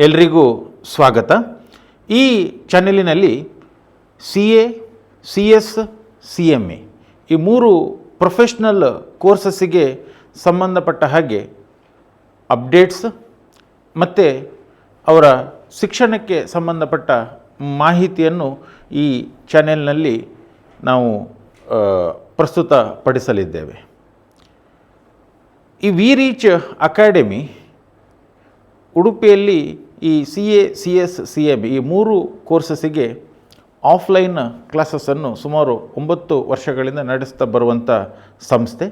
ಎಲ್ರಿಗೂ ಸ್ವಾಗತ. ಈ ಚಾನೆಲಿನಲ್ಲಿ CA, CS, CMA ಈ ಮೂರು ಪ್ರೊಫೆಷ್ನಲ್ ಕೋರ್ಸಸ್ಸಿಗೆ ಸಂಬಂಧಪಟ್ಟ ಹಾಗೆ ಅಪ್ಡೇಟ್ಸ್ ಮತ್ತು ಅವರ ಶಿಕ್ಷಣಕ್ಕೆ ಸಂಬಂಧಪಟ್ಟ ಮಾಹಿತಿಯನ್ನು ಈ ಚಾನೆಲ್ನಲ್ಲಿ ನಾವು ಪ್ರಸ್ತುತಪಡಿಸಲಿದ್ದೇವೆ. ಈ ವಿ ರೀಚ್ ಅಕಾಡೆಮಿ ಉಡುಪಿಯಲ್ಲಿ ಈ CA, CS, CMA ಈ ಮೂರು ಕೋರ್ಸಸ್ಸಿಗೆ ಆಫ್ಲೈನ್ ಕ್ಲಾಸಸ್ಸನ್ನು ಸುಮಾರು 9 ವರ್ಷಗಳಿಂದ ನಡೆಸ್ತಾ ಬರುವಂಥ ಸಂಸ್ಥೆ.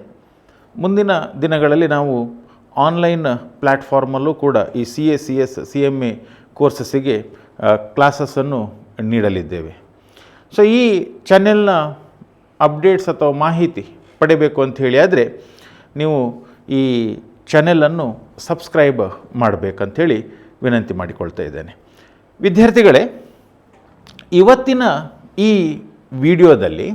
ಮುಂದಿನ ದಿನಗಳಲ್ಲಿ ನಾವು ಆನ್ಲೈನ್ ಪ್ಲ್ಯಾಟ್ಫಾರ್ಮಲ್ಲೂ ಕೂಡ ಈ CA, CS, CMA ಕೋರ್ಸಸ್ಸಿಗೆ ಕ್ಲಾಸಸ್ಸನ್ನು ನೀಡಲಿದ್ದೇವೆ. ಸೊ ಈ ಚಾನೆಲ್ನ ಅಪ್ಡೇಟ್ಸ್ ಅಥವಾ ಮಾಹಿತಿ ಪಡೆಯಬೇಕು ಅಂತ ಹೇಳಿ ಆದರೆ ನೀವು ಈ ಚಾನೆಲನ್ನು ಸಬ್ಸ್ಕ್ರೈಬ್ ಮಾಡಬೇಕಂಥೇಳಿ ವಿನಂತಿ ಮಾಡಿಕೊಳ್ತಾ ಇದ್ದೇನೆ. ವಿದ್ಯಾರ್ಥಿಗಳೇ, ಇವತ್ತಿನ ಈ ವಿಡಿಯೋದಲ್ಲಿ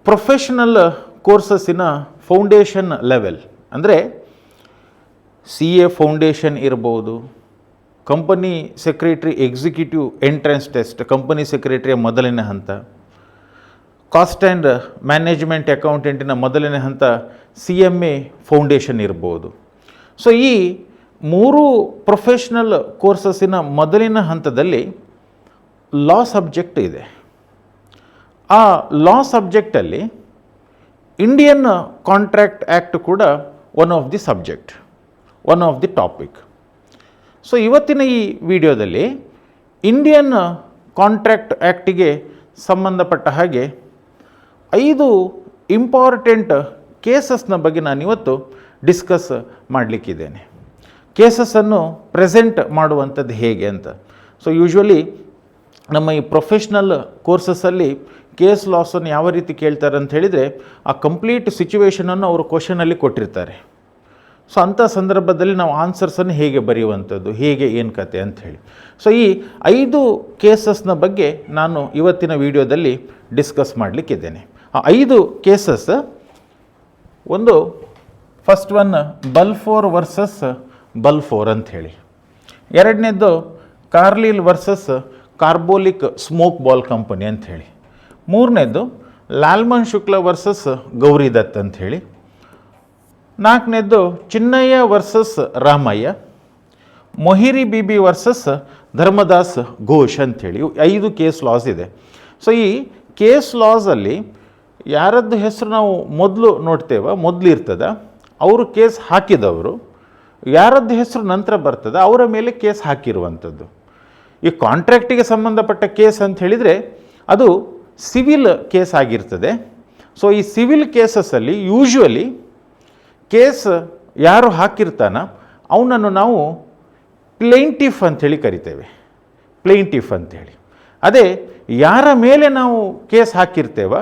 ಪ್ರೊಫೆಷನಲ್ ಕೋರ್ಸಸ್ಸಿನ ಫೌಂಡೇಶನ್ ಲೆವೆಲ್ ಅಂದರೆ CA ಫೌಂಡೇಶನ್ ಇರ್ಬೋದು, company secretary executive entrance test company ಸೆಕ್ರೆಟರಿಯ ಮೊದಲನೇ ಹಂತ, ಕಾಸ್ಟ್ ಆ್ಯಂಡ್ ಮ್ಯಾನೇಜ್ಮೆಂಟ್ ಅಕೌಂಟೆಂಟಿನ ಮೊದಲನೇ ಹಂತ CMA ಫೌಂಡೇಶನ್ ಇರ್ಬೋದು. ಸೊ ಈ ಮೂರು ಪ್ರೊಫೆಷ್ನಲ್ ಕೋರ್ಸಸ್ಸಿನ ಮೊದಲಿನ ಹಂತದಲ್ಲಿ ಲಾ ಸಬ್ಜೆಕ್ಟ್ ಇದೆ. ಆ ಲಾ ಸಬ್ಜೆಕ್ಟಲ್ಲಿ ಇಂಡಿಯನ್ ಕಾಂಟ್ರಾಕ್ಟ್ ಆ್ಯಕ್ಟ್ ಕೂಡ one of the subject, one of the topic. So ಇವತ್ತಿನ ಈ ವಿಡಿಯೋದಲ್ಲಿ ಇಂಡಿಯನ್ ಕಾಂಟ್ರಾಕ್ಟ್ ಆ್ಯಕ್ಟಿಗೆ ಸಂಬಂಧಪಟ್ಟ ಹಾಗೆ 5 ಇಂಪಾರ್ಟೆಂಟ್ ಕೇಸಸ್ನ ಬಗ್ಗೆ ನಾನಿವತ್ತು ಡಿಸ್ಕಸ್ ಮಾಡಲಿಕ್ಕಿದ್ದೇನೆ. ಕೇಸಸ್ಸನ್ನು ಪ್ರೆಸೆಂಟ್ ಮಾಡುವಂಥದ್ದು ಹೇಗೆ ಅಂತ. ಸೊ ಯೂಶ್ವಲಿ ನಮ್ಮ ಈ ಪ್ರೊಫೆಷ್ನಲ್ ಕೋರ್ಸಸ್ಸಲ್ಲಿ ಕೇಸ್ ಲಾಸನ್ನು ಯಾವ ರೀತಿ ಕೇಳ್ತಾರೆ ಅಂತ ಹೇಳಿದರೆ ಆ ಕಂಪ್ಲೀಟ್ ಸಿಚುವೇಷನನ್ನು ಅವರು ಕ್ವಶನಲ್ಲಿ ಕೊಟ್ಟಿರ್ತಾರೆ. ಸೊ ಅಂಥ ಸಂದರ್ಭದಲ್ಲಿ ನಾವು ಆನ್ಸರ್ಸನ್ನು ಹೇಗೆ ಬರೆಯುವಂಥದ್ದು, ಹೇಗೆ ಏನು ಕತೆ ಅಂಥೇಳಿ. ಸೊ ಈ 5 ಕೇಸಸ್ನ ಬಗ್ಗೆ ನಾನು ಇವತ್ತಿನ ವಿಡಿಯೋದಲ್ಲಿ ಡಿಸ್ಕಸ್ ಮಾಡಲಿಕ್ಕಿದ್ದೇನೆ. ಆ 5 ಕೇಸಸ್, ಒಂದು first one Balfour versus Balfour ಅಂಥೇಳಿ, ಎರಡನೇದು Carlill versus Carbolic Smoke Ball Company ಅಂಥೇಳಿ, ಮೂರನೇದು ಲಾಲ್ಮನ್ ಶುಕ್ಲ ವರ್ಸಸ್ ಗೌರಿ ದತ್ ಅಂಥೇಳಿ, ನಾಲ್ಕನೇದು ಚಿನ್ನಯ್ಯ ವರ್ಸಸ್ ರಾಮಯ್ಯ, ಮೊಹಿರಿ ಬಿಬಿ ವರ್ಸಸ್ ಧರ್ಮದಾಸ್ ಘೋಷ್ ಅಂಥೇಳಿ 5 ಕೇಸ್ ಲಾಸ್ ಇದೆ. ಸೊ ಈ ಕೇಸ್ ಲಾಸಲ್ಲಿ ಯಾರದ್ದು ಹೆಸರು ನಾವು ಮೊದಲು ನೋಡ್ತೇವೆ, ಮೊದಲು ಇರ್ತದೆ ಅವರು ಕೇಸ್ ಹಾಕಿದವರು, ಯಾರದ್ದು ಹೆಸರು ನಂತರ ಬರ್ತದೆ ಅವರ ಮೇಲೆ ಕೇಸ್ ಹಾಕಿರುವಂಥದ್ದು. ಈ ಕಾಂಟ್ರಾಕ್ಟಿಗೆ ಸಂಬಂಧಪಟ್ಟ ಕೇಸ್ ಅಂತ ಹೇಳಿದರೆ ಅದು ಸಿವಿಲ್ ಕೇಸ್ ಆಗಿರ್ತದೆ. ಸೊ ಈ ಸಿವಿಲ್ ಕೇಸಸ್ಸಲ್ಲಿ ಯೂಶ್ವಲಿ ಕೇಸ್ ಯಾರು ಹಾಕಿರ್ತಾನ ಅವನನ್ನು ನಾವು ಪ್ಲೇಂಟಿಫ್ ಅಂಥೇಳಿ ಕರಿತೇವೆ, ಪ್ಲೇಂಟಿಫ್ ಅಂಥೇಳಿ. ಅದೇ ಯಾರ ಮೇಲೆ ನಾವು ಕೇಸ್ ಹಾಕಿರ್ತೇವ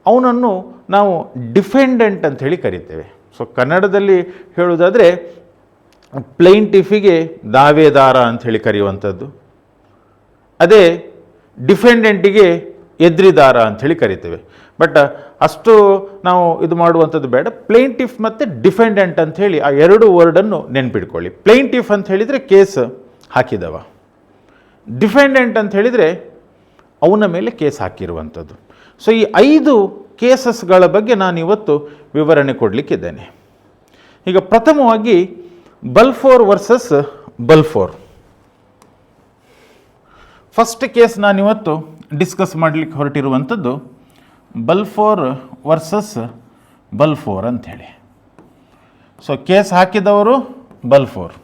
ಅವನನ್ನು ನಾವು ಡಿಫೆಂಡೆಂಟ್ ಅಂಥೇಳಿ ಕರಿತೇವೆ. ಸೊ ಕನ್ನಡದಲ್ಲಿ ಹೇಳುವುದಾದರೆ ಪ್ಲೇಂಟಿಫಿಗೆ ದಾವೇದಾರ ಅಂಥೇಳಿ ಕರೆಯುವಂಥದ್ದು, ಅದೇ ಡಿಫೆಂಡೆಂಟಿಗೆ ಎದ್ರಿದಾರ ಅಂಥೇಳಿ ಕರಿತೇವೆ. ಬಟ್ ಅಷ್ಟು ನಾವು ಇದು ಮಾಡುವಂಥದ್ದು ಬೇಡ. ಪ್ಲೇಂಟಿಫ್ ಮತ್ತು ಡಿಫೆಂಡೆಂಟ್ ಅಂಥೇಳಿ ಆ 2 ವರ್ಡನ್ನು ನೆನ್ಪಿಟ್ಕೊಳ್ಳಿ. ಪ್ಲೇಂಟಿಫ್ ಅಂತ ಹೇಳಿದರೆ ಕೇಸ್ ಹಾಕಿದವ, ಡಿಫೆಂಡೆಂಟ್ ಅಂತ ಹೇಳಿದರೆ ಅವನ ಮೇಲೆ ಕೇಸ್ ಹಾಕಿರುವಂಥದ್ದು. ಸೊ ಈ 5 ಕೇಸಸ್ಗಳ ಬಗ್ಗೆ ನಾನು ಇವತ್ತು ವಿವರಣೆ ಕೊಡಲಿಕ್ಕಿದ್ದೇನೆ. ಈಗ ಪ್ರಥಮವಾಗಿ ಬಲ್ಫೋರ್ ವರ್ಸಸ್ ಬಲ್ಫೋರ್. ಫಸ್ಟ್ ಕೇಸ್ ನಾನಿವತ್ತು ಡಿಸ್ಕಸ್ ಮಾಡಲಿಕ್ಕೆ ಹೊರಟಿರುವಂಥದ್ದು ಬಲ್ಫೋರ್ ವರ್ಸಸ್ ಬಲ್ಫೋರ್ ಅಂಥೇಳಿ. ಸೊ ಕೇಸ್ ಹಾಕಿದವರು ಬಲ್ಫೋರ್,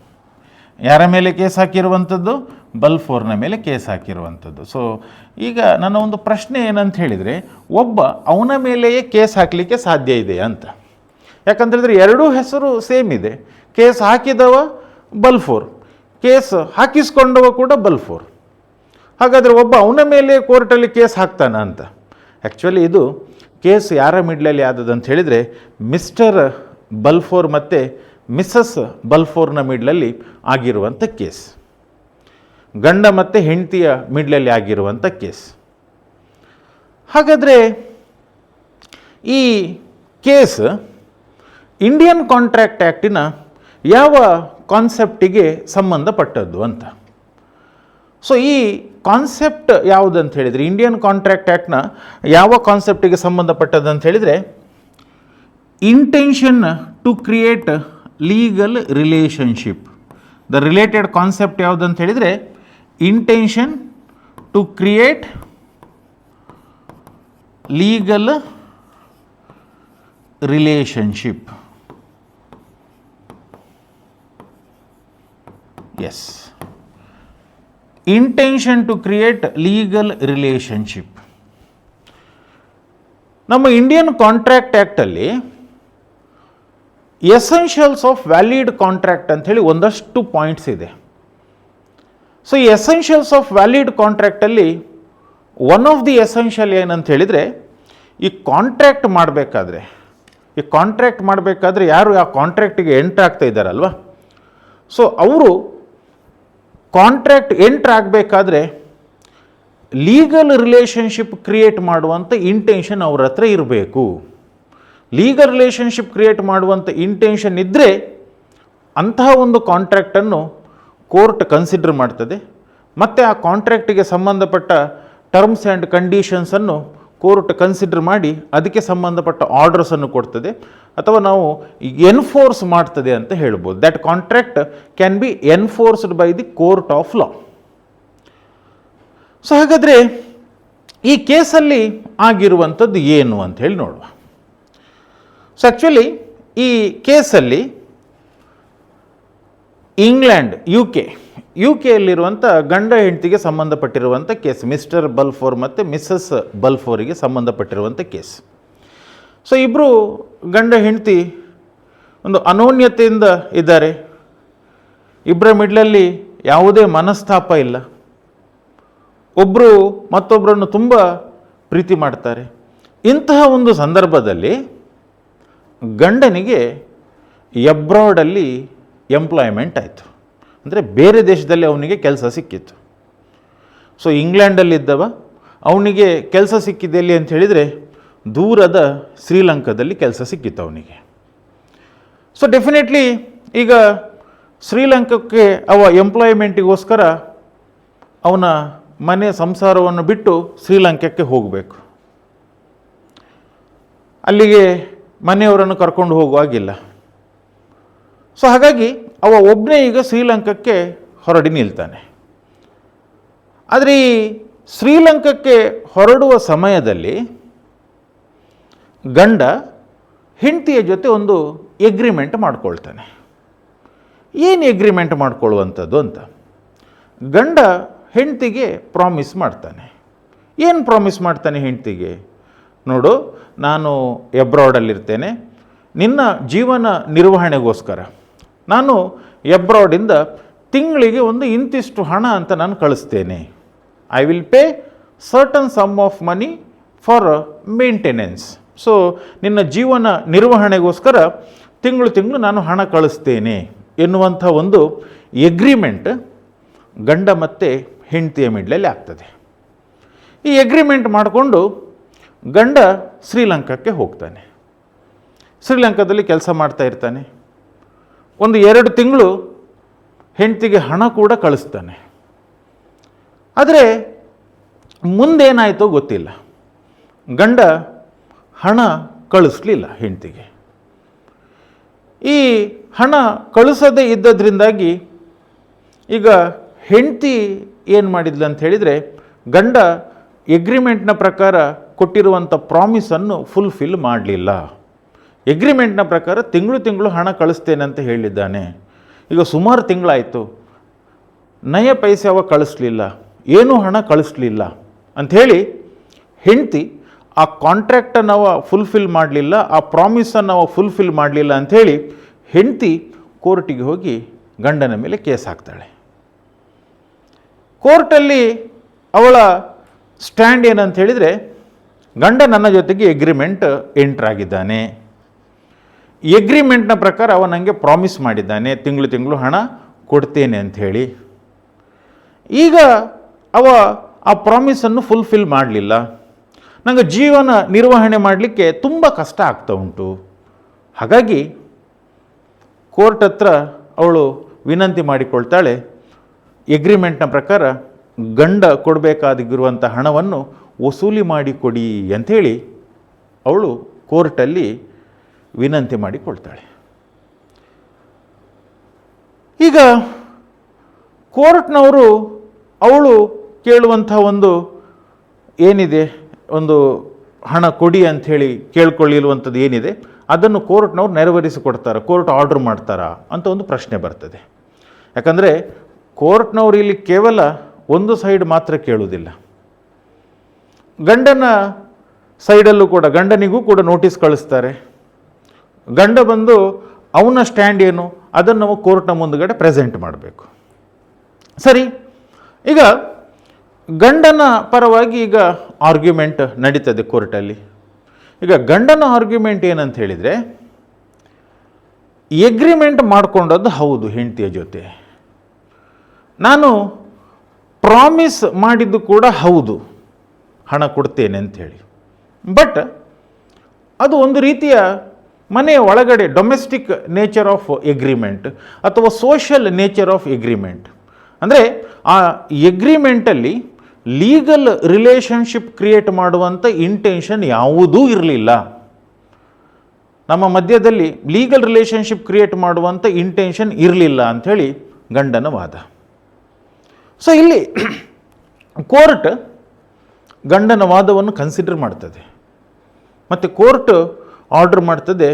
ಯಾರ ಮೇಲೆ ಕೇಸ್ ಹಾಕಿರುವಂಥದ್ದು? ಬಲ್ಫೋರ್ನ ಮೇಲೆ ಕೇಸ್ ಹಾಕಿರುವಂಥದ್ದು. ಸೊ ಈಗ ನನ್ನ ಒಂದು ಪ್ರಶ್ನೆ ಏನಂತ ಹೇಳಿದರೆ, ಒಬ್ಬ ಅವನ ಮೇಲೆಯೇ ಕೇಸ್ ಹಾಕಲಿಕ್ಕೆ ಸಾಧ್ಯ ಇದೆ ಅಂತ. ಯಾಕಂತೇಳಿದ್ರೆ 2 ಹೆಸರು ಸೇಮ್ ಇದೆ. ಕೇಸ್ ಹಾಕಿದವ ಬಲ್ಫೋರ್, ಕೇಸ್ ಹಾಕಿಸ್ಕೊಂಡವ ಕೂಡ ಬಲ್ಫೋರ್. ಹಾಗಾದರೆ ಒಬ್ಬ ಅವನ ಮೇಲೆ ಕೋರ್ಟಲ್ಲಿ ಕೇಸ್ ಹಾಕ್ತಾನ ಅಂತ. ಆ್ಯಕ್ಚುಲಿ ಇದು ಕೇಸ್ ಯಾರ ಮಿಡ್ಲಲ್ಲಿ ಆದದಂತ ಹೇಳಿದರೆ ಮಿಸ್ಟರ್ ಬಲ್ಫೋರ್ ಮತ್ತು ಮಿಸ್ಸಸ್ ಬಲ್ಫೋರ್ನ ಮಿಡ್ಲಲ್ಲಿ ಆಗಿರುವಂಥ ಕೇಸ್, ಗಂಡ ಮತ್ತು ಹೆಂಡತಿಯ ಮಿಡ್ಲಲ್ಲಿ ಆಗಿರುವಂಥ ಕೇಸ್. ಹಾಗಾದರೆ ಈ ಕೇಸ್ ಇಂಡಿಯನ್ ಕಾಂಟ್ರಾಕ್ಟ್ ಆ್ಯಕ್ಟಿನ ಯಾವ ಕಾನ್ಸೆಪ್ಟಿಗೆ ಸಂಬಂಧಪಟ್ಟದ್ದು ಅಂತ. ಸೊ ಈ ಕಾನ್ಸೆಪ್ಟ್ ಯಾವುದಂತ ಹೇಳಿದರೆ, ಇಂಡಿಯನ್ ಕಾಂಟ್ರಾಕ್ಟ್ ಆ್ಯಕ್ಟ್ನ ಯಾವ ಕಾನ್ಸೆಪ್ಟಿಗೆ ಸಂಬಂಧಪಟ್ಟದ್ದು ಅಂತ ಹೇಳಿದರೆ, intention to create legal relationship. The related concept ಯಾವುದಂತ ಹೇಳಿದರೆ, intention to create legal relationship. Yes, intention to create legal relationship. ನಮ್ಮ ಇಂಡಿಯನ್ ಕಾಂಟ್ರಾಕ್ಟ್ ಆ್ಯಕ್ಟಲ್ಲಿ ಎಸೆನ್ಷಿಯಲ್ಸ್ ಆಫ್ ವ್ಯಾಲಿಡ್ ಕಾಂಟ್ರಾಕ್ಟ್ ಅಂಥೇಳಿ ಒಂದಷ್ಟು ಪಾಯಿಂಟ್ಸ್ ಇದೆ. ಸೊ ಈ ಎಸೆನ್ಷಿಯಲ್ಸ್ ಆಫ್ ವ್ಯಾಲಿಡ್ ಕಾಂಟ್ರಾಕ್ಟಲ್ಲಿ ಒನ್ ಆಫ್ ದಿ ಎಸೆನ್ಷಿಯಲ್ ಏನಂತ ಹೇಳಿದರೆ, ಈ ಕಾಂಟ್ರಾಕ್ಟ್ ಮಾಡಬೇಕಾದ್ರೆ ಯಾರು ಆ ಕಾಂಟ್ರಾಕ್ಟಿಗೆ ಎಂಟ್ರ್ ಆಗ್ತಾ ಇದ್ದಾರಲ್ವ, ಸೊ ಅವರು ಕಾಂಟ್ರಾಕ್ಟ್ ಎಂಟ್ರ್ ಆಗಬೇಕಾದ್ರೆ ಲೀಗಲ್ ರಿಲೇಷನ್ಶಿಪ್ ಕ್ರಿಯೇಟ್ ಮಾಡುವಂಥ ಇಂಟೆನ್ಷನ್ ಅವ್ರ ಹತ್ರ ಇರಬೇಕು. ಲೀಗಲ್ ರಿಲೇಷನ್ಶಿಪ್ ಕ್ರಿಯೇಟ್ ಮಾಡುವಂಥ ಇಂಟೆನ್ಷನ್ ಇದ್ದರೆ ಅಂತಹ ಒಂದು ಕಾಂಟ್ರಾಕ್ಟನ್ನು ಕೋರ್ಟ್ ಕನ್ಸಿಡರ್ ಮಾಡ್ತದೆ, ಮತ್ತು ಆ ಕಾಂಟ್ರಾಕ್ಟಿಗೆ ಸಂಬಂಧಪಟ್ಟ ಟರ್ಮ್ಸ್ ಆ್ಯಂಡ್ ಕಂಡೀಷನ್ಸನ್ನು ಕೋರ್ಟ್ ಕನ್ಸಿಡರ್ ಮಾಡಿ ಅದಕ್ಕೆ ಸಂಬಂಧಪಟ್ಟ ಆರ್ಡರ್ಸನ್ನು ಕೊಡ್ತದೆ, ಅಥವಾ ನಾವು ಎನ್ಫೋರ್ಸ್ ಮಾಡ್ತದೆ ಅಂತ ಹೇಳ್ಬೋದು. That contract can be enforced by the court of law. So ಹಾಗಾದರೆ ಈ ಕೇಸಲ್ಲಿ ಆಗಿರುವಂಥದ್ದು ಏನು ಅಂತ ಹೇಳಿ ನೋಡುವ. ಸೊ ಆ್ಯಕ್ಚುಲಿ ಈ ಕೇಸಲ್ಲಿ ಇಂಗ್ಲೆಂಡ್, ಯು ಕೆಯಲ್ಲಿರುವಂಥ ಗಂಡ ಹೆಂಡತಿಗೆ ಸಂಬಂಧಪಟ್ಟಿರುವಂಥ ಕೇಸ್, ಮಿಸ್ಟರ್ ಬಲ್ಫೋರ್ ಮತ್ತು ಮಿಸ್ಸಸ್ ಬಲ್ಫೋರಿಗೆ ಸಂಬಂಧಪಟ್ಟಿರುವಂಥ ಕೇಸ್. ಸೊ ಇಬ್ಬರು ಗಂಡ ಹೆಂಡತಿ ಒಂದು ಅನೋನ್ಯತೆಯಿಂದ ಇದ್ದಾರೆ, ಇಬ್ಬರ ಮಿಡ್ಲಲ್ಲಿ ಯಾವುದೇ ಮನಸ್ತಾಪ ಇಲ್ಲ, ಒಬ್ಬರು ಮತ್ತೊಬ್ಬರನ್ನು ತುಂಬ ಪ್ರೀತಿ ಮಾಡ್ತಾರೆ. ಇಂತಹ ಒಂದು ಸಂದರ್ಭದಲ್ಲಿ ಗಂಡನಿಗೆ ಎಬ್ರಾಡಲ್ಲಿ ಎಂಪ್ಲಾಯ್ಮೆಂಟ್ ಆಯಿತು, ಅಂದರೆ ಬೇರೆ ದೇಶದಲ್ಲಿ ಅವನಿಗೆ ಕೆಲಸ ಸಿಕ್ಕಿತ್ತು. ಸೊ ಇಂಗ್ಲೆಂಡಲ್ಲಿದ್ದವ ಅವನಿಗೆ ಕೆಲಸ ಸಿಕ್ಕಿದೆ ಎಲ್ಲಿ ಅಂತ ಹೇಳಿದರೆ, ದೂರದ ಶ್ರೀಲಂಕಾದಲ್ಲಿ ಕೆಲಸ ಸಿಕ್ಕಿತ್ತು ಅವನಿಗೆ. ಸೊ ಡೆಫಿನೆಟ್ಲಿ ಈಗ ಶ್ರೀಲಂಕಾಕ್ಕೆ ಅವ ಎಂಪ್ಲಾಯ್ಮೆಂಟಿಗೋಸ್ಕರ ಅವನ ಮನೆ ಸಂಸಾರವನ್ನು ಬಿಟ್ಟು ಶ್ರೀಲಂಕಾಕ್ಕೆ ಹೋಗಬೇಕು. ಅಲ್ಲಿಗೆ ಮನೆಯವರನ್ನು ಕರ್ಕೊಂಡು ಹೋಗುವಾಗಿಲ್ಲ. ಸೊ ಹಾಗಾಗಿ ಅವ ಒಬ್ಬನೇ ಈಗ ಶ್ರೀಲಂಕಾಕ್ಕೆ ಹೊರಡಿ ನಿಲ್ತಾನೆ. ಆದರೆ ಈ ಶ್ರೀಲಂಕಾಕ್ಕೆ ಹೊರಡುವ ಸಮಯದಲ್ಲಿ ಗಂಡ ಹೆಂಡತಿಯ ಜೊತೆ ಒಂದು ಎಗ್ರಿಮೆಂಟ್ ಮಾಡ್ಕೊಳ್ತಾನೆ. ಏನು ಎಗ್ರಿಮೆಂಟ್ ಮಾಡ್ಕೊಳ್ಳುವಂಥದ್ದು ಅಂತ ಗಂಡ ಹೆಂಡತಿಗೆ ಪ್ರಾಮಿಸ್ ಮಾಡ್ತಾನೆ. ಏನು ಪ್ರಾಮಿಸ್ ಮಾಡ್ತಾನೆ ಹೆಂಡತಿಗೆ? ನೋಡು, ನಾನು ಎಬ್ರಾಡಲ್ಲಿರ್ತೇನೆ, ನಿನ್ನ ಜೀವನ ನಿರ್ವಹಣೆಗೋಸ್ಕರ ನಾನು ಎಬ್ರಾಡಿಂದ ತಿಂಗಳಿಗೆ ಒಂದು ಇಂತಿಷ್ಟು ಹಣ ಅಂತ ನಾನು ಕಳಿಸ್ತೇನೆ. I will pay certain some of money for maintenance. So ನಿನ್ನ ಜೀವನ ನಿರ್ವಹಣೆಗೋಸ್ಕರ ತಿಂಗಳು ನಾನು ಹಣ ಕಳಿಸ್ತೇನೆ ಎನ್ನುವಂಥ ಒಂದು ಎಗ್ರಿಮೆಂಟ್ ಗಂಡ ಮತ್ತು ಹೆಂಡತಿಯ ಮಿಡ್ಲಲ್ಲಿ ಆಗ್ತದೆ. ಈ ಎಗ್ರಿಮೆಂಟ್ ಮಾಡಿಕೊಂಡು ಗಂಡ ಶ್ರೀಲಂಕಾಕ್ಕೆ ಹೋಗ್ತಾನೆ. ಶ್ರೀಲಂಕಾದಲ್ಲಿ ಕೆಲಸ ಮಾಡ್ತಾ ಇರ್ತಾನೆ. ಒಂದು 2 ತಿಂಗಳು ಹೆಂಡತಿಗೆ ಹಣ ಕೂಡ ಕಳಿಸ್ತಾನೆ. ಆದರೆ ಮುಂದೇನಾಯಿತೋ ಗೊತ್ತಿಲ್ಲ, ಗಂಡ ಹಣ ಕಳಿಸ್ಲಿಲ್ಲ ಹೆಂಡತಿಗೆ. ಈ ಹಣ ಕಳಿಸದೇ ಇದ್ದದ್ರಿಂದಾಗಿ ಈಗ ಹೆಂಡತಿ ಏನು ಮಾಡಿದ್ಲು ಅಂತ ಹೇಳಿದರೆ, ಗಂಡ ಎಗ್ರಿಮೆಂಟ್ನ ಪ್ರಕಾರ ಕೊಟ್ಟಿರುವಂಥ ಪ್ರಾಮಿಸನ್ನು ಫುಲ್ಫಿಲ್ ಮಾಡಲಿಲ್ಲ. ಎಗ್ರಿಮೆಂಟ್ನ ಪ್ರಕಾರ ತಿಂಗಳು ಹಣ ಕಳಿಸ್ತೇನೆ ಅಂತ ಹೇಳಿದ್ದಾನೆ. ಈಗ ಸುಮಾರು ತಿಂಗಳಾಯಿತು, ನಯ ಪೈಸೆ ಅವ ಕಳಿಸ್ಲಿಲ್ಲ, ಏನೂ ಹಣ ಕಳಿಸ್ಲಿಲ್ಲ ಅಂಥೇಳಿ ಹೆಂಡತಿ ಆ ಕಾಂಟ್ರಾಕ್ಟನ್ನು ಅವ ಫುಲ್ಫಿಲ್ ಮಾಡಲಿಲ್ಲ, ಆ ಪ್ರಾಮಿಸನ್ನು ಅವ ಫುಲ್ಫಿಲ್ ಮಾಡಲಿಲ್ಲ ಅಂಥೇಳಿ ಹೆಂಡತಿ ಕೋರ್ಟಿಗೆ ಹೋಗಿ ಗಂಡನ ಮೇಲೆ ಕೇಸ್ ಹಾಕ್ತಾಳೆ. ಕೋರ್ಟಲ್ಲಿ ಅವಳ ಸ್ಟ್ಯಾಂಡ್ ಏನಂತ ಹೇಳಿದರೆ, ಗಂಡ ನನ್ನ ಜೊತೆಗೆ ಎಗ್ರಿಮೆಂಟ್ ಎಂಟ್ರಾಗಿದ್ದಾನೆ, ಎಗ್ರಿಮೆಂಟ್ನ ಪ್ರಕಾರ ಅವ ನನಗೆ ಪ್ರಾಮಿಸ್ ಮಾಡಿದ್ದಾನೆ ತಿಂಗಳು ಹಣ ಕೊಡ್ತೇನೆ ಅಂಥೇಳಿ. ಈಗ ಅವ ಆ ಪ್ರಾಮಿಸನ್ನು ಫುಲ್ಫಿಲ್ ಮಾಡಲಿಲ್ಲ, ನನಗೆ ಜೀವನ ನಿರ್ವಹಣೆ ಮಾಡಲಿಕ್ಕೆ ತುಂಬ ಕಷ್ಟ ಆಗ್ತಾ ಉಂಟು. ಹಾಗಾಗಿ ಕೋರ್ಟ್ ಹತ್ರ ಅವಳು ವಿನಂತಿ ಮಾಡಿಕೊಳ್ತಾಳೆ, ಎಗ್ರಿಮೆಂಟ್ನ ಪ್ರಕಾರ ಗಂಡ ಕೊಡಬೇಕಾಗಿರುವಂಥ ಹಣವನ್ನು ವಸೂಲಿ ಮಾಡಿಕೊಡಿ ಅಂಥೇಳಿ ಅವಳು ಕೋರ್ಟಲ್ಲಿ ವಿನಂತಿ ಮಾಡಿಕೊಳ್ತಾಳೆ. ಈಗ ಕೋರ್ಟ್ನವರು ಅವಳು ಕೇಳುವಂಥ ಒಂದು ಏನಿದೆ, ಒಂದು ಹಣ ಕೊಡಿ ಅಂಥೇಳಿ ಕೇಳ್ಕೊಳ್ಳಿರುವಂಥದ್ದು ಏನಿದೆ ಅದನ್ನು ಕೋರ್ಟ್ನವ್ರು ನೆರವೇರಿಸಿಕೊಡ್ತಾರೆ, ಕೋರ್ಟ್ ಆರ್ಡ್ರ್ ಮಾಡ್ತಾರಾ ಅಂತ ಒಂದು ಪ್ರಶ್ನೆ ಬರ್ತದೆ. ಯಾಕಂದರೆ ಕೋರ್ಟ್ನವ್ರು ಇಲ್ಲಿ ಕೇವಲ ಒಂದು ಸೈಡ್ ಮಾತ್ರ ಕೇಳುವುದಿಲ್ಲ, ಗಂಡನ ಸೈಡಲ್ಲೂ ಕೂಡ ಗಂಡನಿಗೂ ಕೂಡ ನೋಟಿಸ್ ಕಳಿಸ್ತಾರೆ. ಗಂಡ ಬಂದು ಅವನ ಸ್ಟ್ಯಾಂಡ್ ಏನು ಅದನ್ನು ನಾವು ಕೋರ್ಟ್ನ ಮುಂದುಗಡೆ ಪ್ರೆಸೆಂಟ್ ಮಾಡಬೇಕು. ಸರಿ, ಈಗ ಗಂಡನ ಪರವಾಗಿ ಈಗ ಆರ್ಗ್ಯುಮೆಂಟ್ ನಡೀತದೆ ಕೋರ್ಟಲ್ಲಿ. ಈಗ ಗಂಡನ ಆರ್ಗ್ಯುಮೆಂಟ್ ಏನಂತ ಹೇಳಿದರೆ, ಎಗ್ರಿಮೆಂಟ್ ಮಾಡಿಕೊಂಡದ್ದು ಹೌದು ಹೆಂಡತಿಯ ಜೊತೆ, ನಾನು ಪ್ರಾಮಿಸ್ ಮಾಡಿದ್ದು ಕೂಡ ಹೌದು ಹಣ ಕೊಡ್ತೇನೆ ಅಂಥೇಳಿ, ಬಟ್ ಅದು ಒಂದು ರೀತಿಯ ಮನೆಯ ಒಳಗಡೆ ಡೊಮೆಸ್ಟಿಕ್ ನೇಚರ್ ಆಫ್ ಎಗ್ರಿಮೆಂಟ್ ಅಥವಾ ಸೋಷಿಯಲ್ ನೇಚರ್ ಆಫ್ ಎಗ್ರಿಮೆಂಟ್. ಅಂದರೆ ಆ ಎಗ್ರಿಮೆಂಟಲ್ಲಿ ಲೀಗಲ್ ರಿಲೇಷನ್ಶಿಪ್ ಕ್ರಿಯೇಟ್ ಮಾಡುವಂಥ ಇಂಟೆನ್ಷನ್ ಯಾವುದೂ ಇರಲಿಲ್ಲ. ನಮ್ಮ ಮಧ್ಯದಲ್ಲಿ ಲೀಗಲ್ ರಿಲೇಷನ್ಶಿಪ್ ಕ್ರಿಯೇಟ್ ಮಾಡುವಂಥ ಇಂಟೆನ್ಷನ್ ಇರಲಿಲ್ಲ ಅಂಥೇಳಿ ಗಂಡನ ವಾದ. ಸೊ ಇಲ್ಲಿ ಕೋರ್ಟ್ ಗಂಡನ ವಾದವನ್ನು ಕನ್ಸಿಡರ್ ಮಾಡ್ತದೆ ಮತ್ತು ಕೋರ್ಟ್ ಆರ್ಡರ್ ಮಾಡ್ತದೆ,